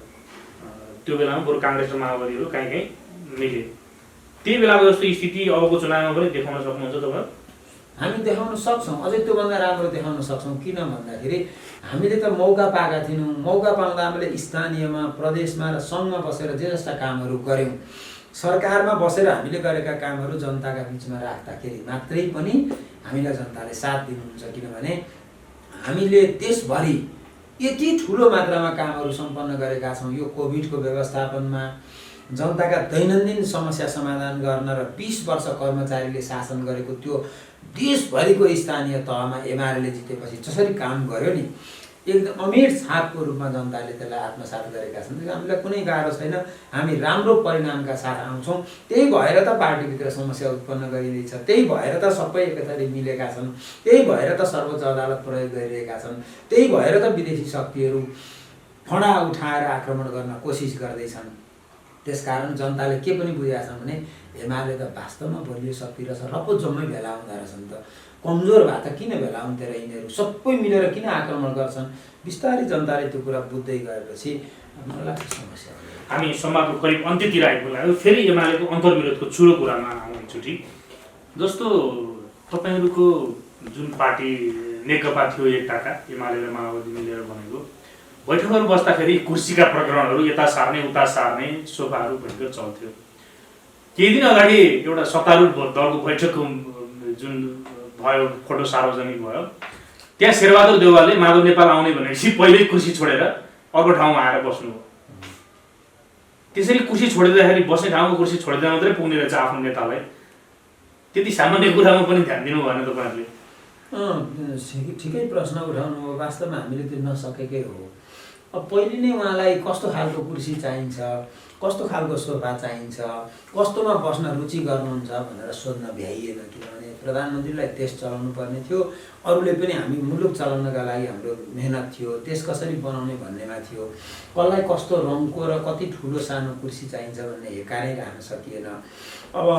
त्यो बेलामा बरु काङ्ग्रेस र माओवादीहरू कहीँ मिले। त्यही बेलाको जस्तो स्थिति अबको चुनावमा पनि देखाउन सक्नुहुन्छ तपाईँ? हामी देखाउन सक्छौँ, अझै त्योभन्दा राम्रो देखाउन सक्छौँ। किन भन्दाखेरि हामीले त मौका पाएका थियौँ। मौका पाउँदा हामीले स्थानीयमा, प्रदेशमा र सङ्घमा बसेर जे जस्ता कामहरू गऱ्यौँ। सरकारमा बसेर हामीले गरेका कामहरू जनताका बिचमा राख्दाखेरि मात्रै पनि हामीलाई जनताले साथ दिनुहुन्छ। किनभने हामीले देशभरि यति ठुलो मात्रामा कामहरू सम्पन्न गरेका छौँ। यो कोभिडको व्यवस्थापनमा, जनताका दैनन्दिन समस्या समाधान गर्न र 20 वर्ष कर्मचारीले शासन गरेको त्यो देशभरिको स्थानीय तहमा एमाले जितेपछि जसरी काम गर्यो नि, एकदम अमिर छापको रूपमा जनताले त्यसलाई आत्मसात गरेका छन्। त्यसले हामीलाई कुनै गाह्रो छैन, हामी राम्रो परिणामका साथ आउँछौँ। त्यही भएर त पार्टीभित्र समस्या उत्पन्न गरिँदैछ, त्यही भएर त सबै एकताले मिलेका छन्, त्यही भएर त सर्वोच्च अदालत प्रयोग गरिरहेका छन्, त्यही भएर त विदेशी शक्तिहरू फडा उठाएर आक्रमण गर्न कोसिस गर्दैछन्। त्यसकारण जनताले के पनि बुझेका छन् भने एमाले त वास्तवमा बलियो शक्ति रहेछ, रपो जम्मै भेला हुँदो रहेछन् त, कमजोर भए त किन भेला हुन्थे र यिनीहरू सबै मिलेर किन आक्रमण गर्छन्। बिस्तारै जनताले त्यो कुरा बुझ्दै गएपछि मलाई लाग्छ समस्या हुँदैन। हामी संवादको करिब अन्त्यतिर आइपुग्यौँ। फेरि एमालेको अन्तर्विरोधको चुरो कुरामा आउँ एकचोटि। जस्तो तपाईँहरूको जुन पार्टी नेकपा थियो एकताका, एमाले र माओवादी मिलेर बनेको, बैठकहरू बस्दाखेरि कुर्सीका प्रकरणहरू यता सार्ने उता सार्ने सोफाहरू भयङ्कर चल्थ्यो। केही दिन अगाडि एउटा सत्तारूढ दलको बैठकको जुन भयो, फोटो सार्वजनिक भयो, त्यहाँ शेरबहादुर देउवाले माधव नेपाल आउने भनेपछि पहिल्यै कुर्सी छोडेर अर्को ठाउँमा आएर बस्नुभयो। त्यसरी कुर्सी छोडिँदाखेरि बस्ने ठाउँको कुर्सी छोडिँदा मात्रै पुग्ने रहेछ आफ्नो नेतालाई। त्यति सामान्य कुरामा पनि ध्यान दिनु भएन तपाईँहरूले? ठिकै प्रश्न उठाउनु हो। वास्तवमा हामीले त्यो नसकेकै हो। अब पहिले नै उहाँलाई कस्तो खालको कुर्सी चाहिन्छ, कस्तो खालको सोफा चाहिन्छ, कस्तोमा बस्न रुचि गर्नुहुन्छ भनेर सोध्न भ्याइएन। किनभने प्रधानमन्त्रीलाई देश चलाउनु पर्ने थियो, अरूले पनि हामी मुलुक चलाउनका लागि हाम्रो मेहनत थियो, देश कसरी बनाउने भन्नेमा थियो। कसलाई कस्तो रङको र कति ठुलो सानो कुर्सी चाहिन्छ भन्ने हेकारै रहन सकिएन। अब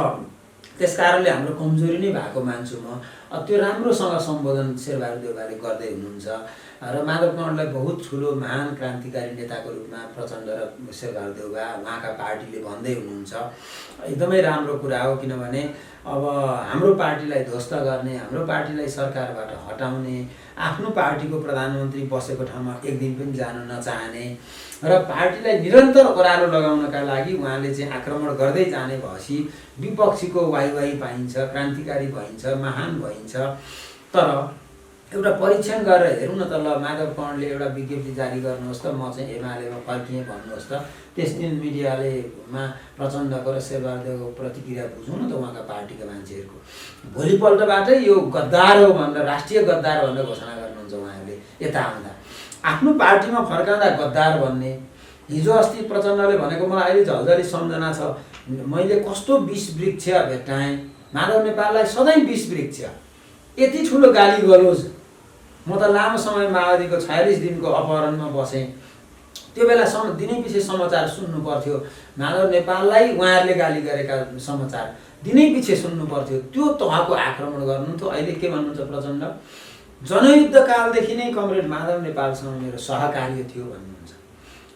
त्यस कारणले हाम्रो कमजोरी नै भएको मान्छु म। त्यो राम्रोसँग सम्बोधन शेरबहादुर देउवाले गर्दै हुनुहुन्छ र माधव कमललाई बहुत ठुलो महान क्रान्तिकारी नेताको रूपमा प्रचण्ड र शेरबहादुर देउवा उहाँका पार्टीले भन्दै हुनुहुन्छ। एकदमै राम्रो कुरा हो। किनभने अब हाम्रो पार्टीलाई ध्वस्त गर्ने, हाम्रो पार्टीलाई सरकारबाट हटाउने, आफ्नो पार्टीको प्रधानमन्त्री बसेको ठाउँमा एक दिन पनि जान नचाहने र पार्टीलाई निरन्तर ओह्रालो लगाउनका लागि उहाँले चाहिँ आक्रमण गर्दै जाने भएपछि विपक्षीको वाइवाई पाइन्छ, क्रान्तिकारी भइन्छ, महान भइन्छ। तर एउटा परीक्षण गरेर हेरौँ न त, ल माधव कमलले एउटा विज्ञप्ति जारी गर्नुहोस् त, म चाहिँ एमालेमा फर्किएँ भन्नुहोस् त। त्यस दिन मिडियालेमा प्रचण्डको र शेरबहादुरको प्रतिक्रिया बुझौँ न त उहाँका पार्टीका मान्छेहरूको। भोलिपल्टबाटै यो गद्दार हो भनेर, राष्ट्रिय गद्दार भनेर घोषणा गर्नुहुन्छ उहाँहरूले। यता आउँदा आफ्नो पार्टीमा फर्काउँदा गद्दार भन्ने। हिजो अस्ति प्रचण्डले भनेको मलाई अहिले झल्झली सम्झना छ, मैले कस्तो विष वृक्ष भेट्टाएँ, माधव नेपाललाई सधैँ विष वृक्ष, यति ठुलो गाली गलोज। म त लामो समय माओवादीको 46 दिनको अपहरणमा बसेँ। त्यो बेला दिनै पछि समाचार सुन्नु पर्थ्यो, माधव नेपाललाई उहाँहरूले गाली गरेका समाचार दिनै पछि सुन्नु पर्थ्यो। त्यो तहको आक्रमण गर्नुहुन्थ्यो। अहिले के भन्नुहुन्छ प्रचण्ड? जनयुद्धकालदेखि नै कमरेड माधव नेपालसँग मेरो सहकार्य थियो भन्नुहुन्छ।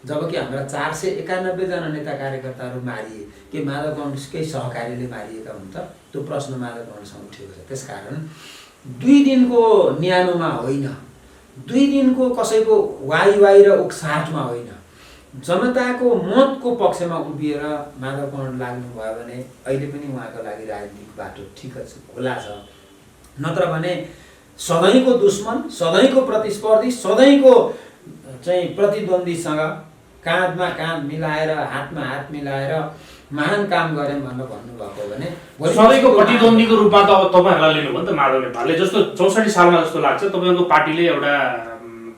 जबकि हाम्रा 491 जना नेता कार्यकर्ताहरू मारिए, के माधव कमरेडकै सहकारीले मारिएका हुन् त? त्यो प्रश्न माधव कमरेडसँग उठेको छ। त्यसकारण 2 दिनको न्यानोमा होइन, 2 दिनको कसैको वाइवाई र उक्साटमा होइन, जनताको मतको पक्षमा उभिएर माधव कमरेड लाग्नुभयो भने अहिले पनि उहाँको लागि राजनीतिक बाटो ठिक छ, खुला छ। नत्र भने सधैँको दुश्मन, सधैँको प्रतिस्पर्धी, सधैँको चाहिँ प्रतिद्वन्द्वीसँग काँधमा काँध मिलाएर, हातमा हात मिलाएर महान काम गरेँ भनेर भन्नुभएको हो भने सधैँको प्रतिद्वन्द्वीको रूपमा त अब तपाईँहरूलाई लिनुभयो नि त माधव नेपालले। जस्तो 64 सालमा जस्तो लाग्छ तपाईँको पार्टीले एउटा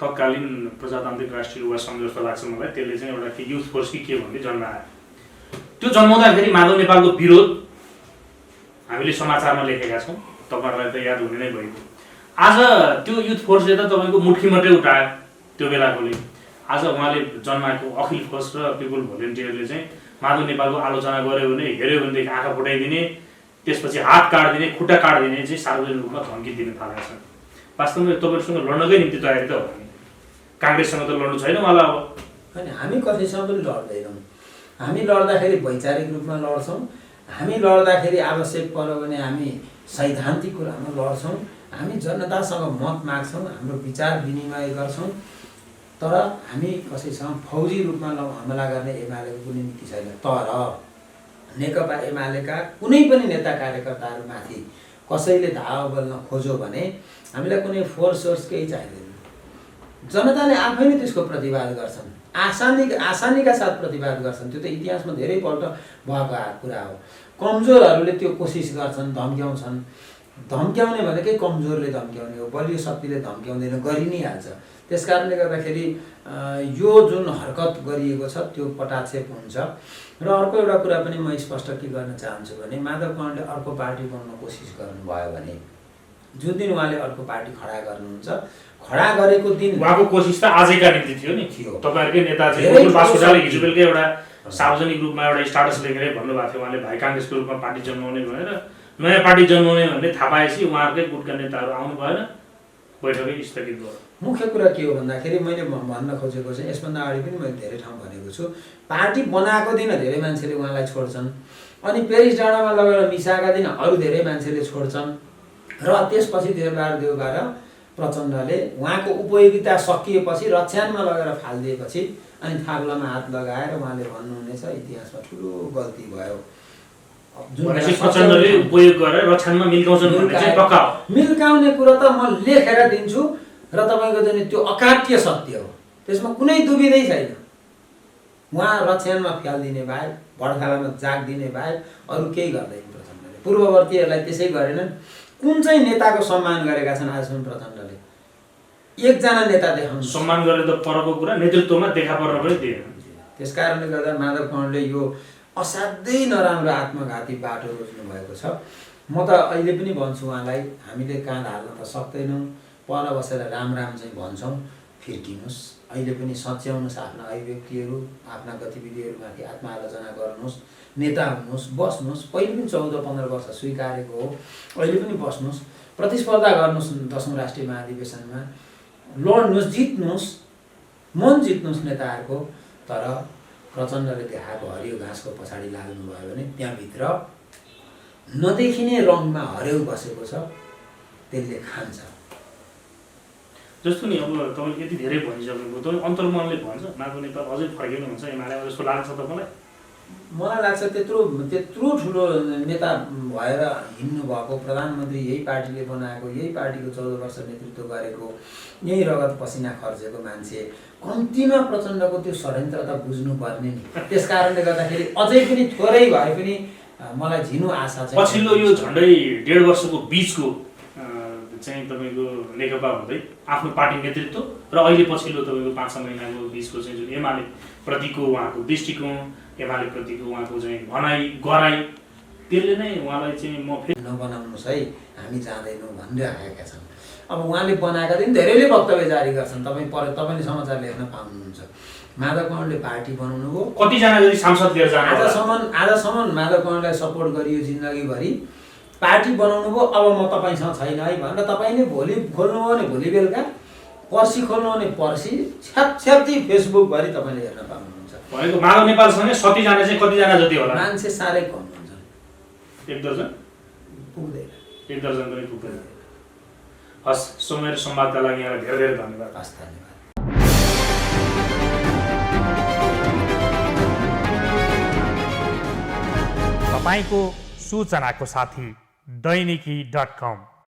तत्कालीन प्रजातान्त्रिक राष्ट्रिय युवा सङ्घ जस्तो लाग्छ मलाई, त्यसले चाहिँ एउटा के युथ फोर्स कि के भन्ने जन्मायो। त्यो जन्माउँदाखेरि माधव नेपालको विरोध हामीले समाचारमा लेखेका छौँ, तपाईँहरूलाई त याद हुने नै भयो। आज त्यो युथ फोर्सले त तपाईँको मुट्ठी मात्रै उठायो त्यो बेलाकोले। आज उहाँले जन्माएको अखिल फोर्स र पिपुल भोलिन्टियरले चाहिँ माधव नेपालको आलोचना गर्यो भने, हेऱ्यो भनेदेखि आँखा फुटाइदिने, त्यसपछि हात काटिदिने, खुट्टा काटिदिने चाहिँ सार्वजनिक रूपमा धम्की दिन थालेका छन्। वास्तवमा तपाईँहरूसँग लड्नकै निम्ति तयारी त हो नि, काङ्ग्रेससँग त लड्नु छैन उहाँलाई। अब होइन, हामी कसैसँग पनि लड्दैनौँ। हामी लड्दाखेरि वैचारिक रूपमा लड्छौँ, हामी लड्दाखेरि आवश्यक पर्यो भने हामी सैद्धान्तिक कुरामा लड्छौँ, हामी जनतासँग मत माग्छौँ, हाम्रो विचार विनिमय गर्छौँ। तर हामी कसैसँग फौजी रूपमा हमला गर्ने एमालेको कुनै नीति छैन। तर नेकपा एमालेका कुनै पनि नेता कार्यकर्ताहरूमाथि कसैले धावा बोल्न खोज्यो भने हामीलाई कुनै फोर्स केही चाहिँदैन। जनताले आफै नै त्यसको प्रतिवाद गर्छन्, आसानीका साथ प्रतिवाद गर्छन्। त्यो त इतिहासमा धेरैपल्ट भएको कुरा हो। कमजोरहरूले त्यो कोसिस गर्छन्, धम्क्याउँछन्। धम्क्याउने भनेकै कमजोरले धम्क्याउने हो, बलियो शक्तिले धम्क्याउँदैन, गरि नै हाल्छ। त्यस कारणले गर्दाखेरि यो जुन हरकत गरिएको छ त्यो पटाक्षेप हुन्छ। र अर्को एउटा कुरा पनि म स्पष्ट के गर्न चाहन्छु भने माधव कौँडले अर्को पार्टी बनाउन कोसिस गर्नुभयो भने जुन दिन उहाँले अर्को पार्टी खडा गर्नुहुन्छ, खडा गरेको दिन उहाँको कोसिस त आजैका निम्ति थियो नि। तपाईँहरूकै नेता चाहिँ गोकुल बासकोटाले हिजो बेलुकै एउटा सार्वजनिक रूपमा एउटा स्टाटस लेखेर भन्नुभएको थियो, उहाँले भाइ काङ्ग्रेसको रूपमा पार्टी जन्माउने भनेर। नयाँ पार्टी जन्माउने भन्ने थाहा पाएपछि उहाँहरूकै गुटका नेताहरू आउनु भएन, बैठकै स्थगित भयो। मुख्य कुरा के हो भन्दाखेरि मैले भन्न खोजेको चाहिँ यसभन्दा अगाडि पनि मैले धेरै ठाउँ भनेको छु, पार्टी बनाएको दिन धेरै मान्छेले उहाँलाई छोड्छन्, अनि पेरिस डाँडामा लगेर मिसाएका दिन अरू धेरै मान्छेले छोड्छन्, र त्यसपछि देवबहादुर प्रचण्डले उहाँको उपयोगिता सकिएपछि रक्षानमा लगेर फालिदिएपछि अनि थाग्लोमा हात लगाएर उहाँले भन्नुहुनेछ इतिहासमा ठुलो गल्ती भयो। प्रचण्डले उपयोग गरेर रक्षानमा मिल्काउँछन् भन्ने चाहिँ पक्का हो। मिल्काउने कुरा त म लेखेर दिन्छु र तपाईँको चाहिँ त्यो अकाट्य सत्य हो, त्यसमा कुनै दुविधै छैन। उहाँ रक्षानमा फ्यालिदिने बाहेक, बडखालामा जाग दिने बाहेक अरू केही गर्दैन प्रचण्डले। पूर्ववर्तीहरूलाई त्यसै गरेनन्। कुन चाहिँ नेताको सम्मान गरेका छन् आजसम्म प्रचण्डले? एकजना नेता देखाउनु। सम्मान गरे त परको कुरा, नेतृत्वमा देखा पर्न पनि दिएन। त्यस कारणले गर्दा माधव कौँडले यो असाध्यै नराम्रो आत्मघाती बाटो रोज्नु भएको छ। म त अहिले पनि भन्छु उहाँलाई, हामीले काँध हाल्न त सक्दैनौँ, पर बसेर राम राम चाहिँ भन्छौँ, फिर्किनुहोस्। अहिले पनि सच्याउनुहोस् आफ्ना अभिव्यक्तिहरू, आफ्ना गतिविधिहरूमाथि आत्मालोचना गर्नुहोस्, नेता हुनुहोस्, बस्नुहोस्। पहिले पनि 14-15 वर्ष स्वीकारेको हो, अहिले पनि बस्नुहोस्, प्रतिस्पर्धा गर्नुहोस् 10औं राष्ट्रिय महाधिवेशनमा, लड्नुहोस्, जित्नुहोस्, मन जित्नुहोस् नेताहरूको। तर प्रचण्डले देखाएको हरियो घाँसको पछाडि लाग्नुभयो भने त्यहाँभित्र नदेखिने रङमा हरेउ बसेको छ, त्यसले खान्छ। जस्तो नि अब तपाईँले यति धेरै भनिसक्नुभयो, तपाईँ अन्तर्मनले भन्छ माधव नेपाल अझै फर्किनुहुन्छ एमालेमा जस्तो लाग्छ तपाईँलाई? मलाई लाग्छ त्यत्रो ठुलो नेता भएर हिँड्नु भएको, प्रधानमन्त्री यही पार्टीले बनाएको, यही पार्टीको 14 वर्ष नेतृत्व गरेको, यही रगत पसिना खर्चेको मान्छे कम्तीमा प्रचण्डको त्यो षड्यन्त्र त बुझ्नुपर्ने नि। त्यस कारणले गर्दाखेरि अझै पनि थोरै भए पनि मलाई झिनो आशा छ। पछिल्लो यो झन्डै 1.5 वर्षको बिचको चाहिँ तपाईँको नेकपा हुँदै आफ्नो पार्टी नेतृत्व र अहिले पछिल्लो तपाईँको 5-6 महिनाको बिचको चाहिँ जुन एमाले प्रतिको उहाँको दृष्टिकोण, एमाले प्रतिको उहाँको चाहिँ भनाइ गराइ, त्यसले नै उहाँलाई चाहिँ म फेरि नबनाउनुहोस् है, हामी जाँदैनौँ भनिरहेका छन्। अब उहाँले बनाएका दिन धेरैले वक्तव्य जारी गर्छन्, तपाईँले समाचार लेख्न पाउनुहुन्छ। माधव कौँडले पार्टी बनाउनु हो, कतिजना जति सांसद लिएर जानु, आजसम्म माधव कौँडलाई सपोर्ट गरियो जिन्दगीभरि, पार्टी बनाउनु भयो, अब म तपाईँसँग छैन है भनेर तपाईँले भोलि खोल्नु हो भने भोलि बेलुका, पर्सि खोल्नु हो भने पर्सि, छ्याप्छ्याप्ती फेसबुकभरि तपाईँले हेर्न पाउनुहुन्छ। भनेको माधव नेपालसँगै 70जना चाहिँ कतिजना जति होला? मान्छे साह्रै कम हुन्छ, 1 दर्जन पुग्दैन, 1 दर्जन पनि पुग्दैन। हस्, समय र संवादका लागि यहाँलाई धेरै धेरै धन्यवाद। हस्, धन्यवाद। तपाईँको सूचनाको साथी दैनिकी.com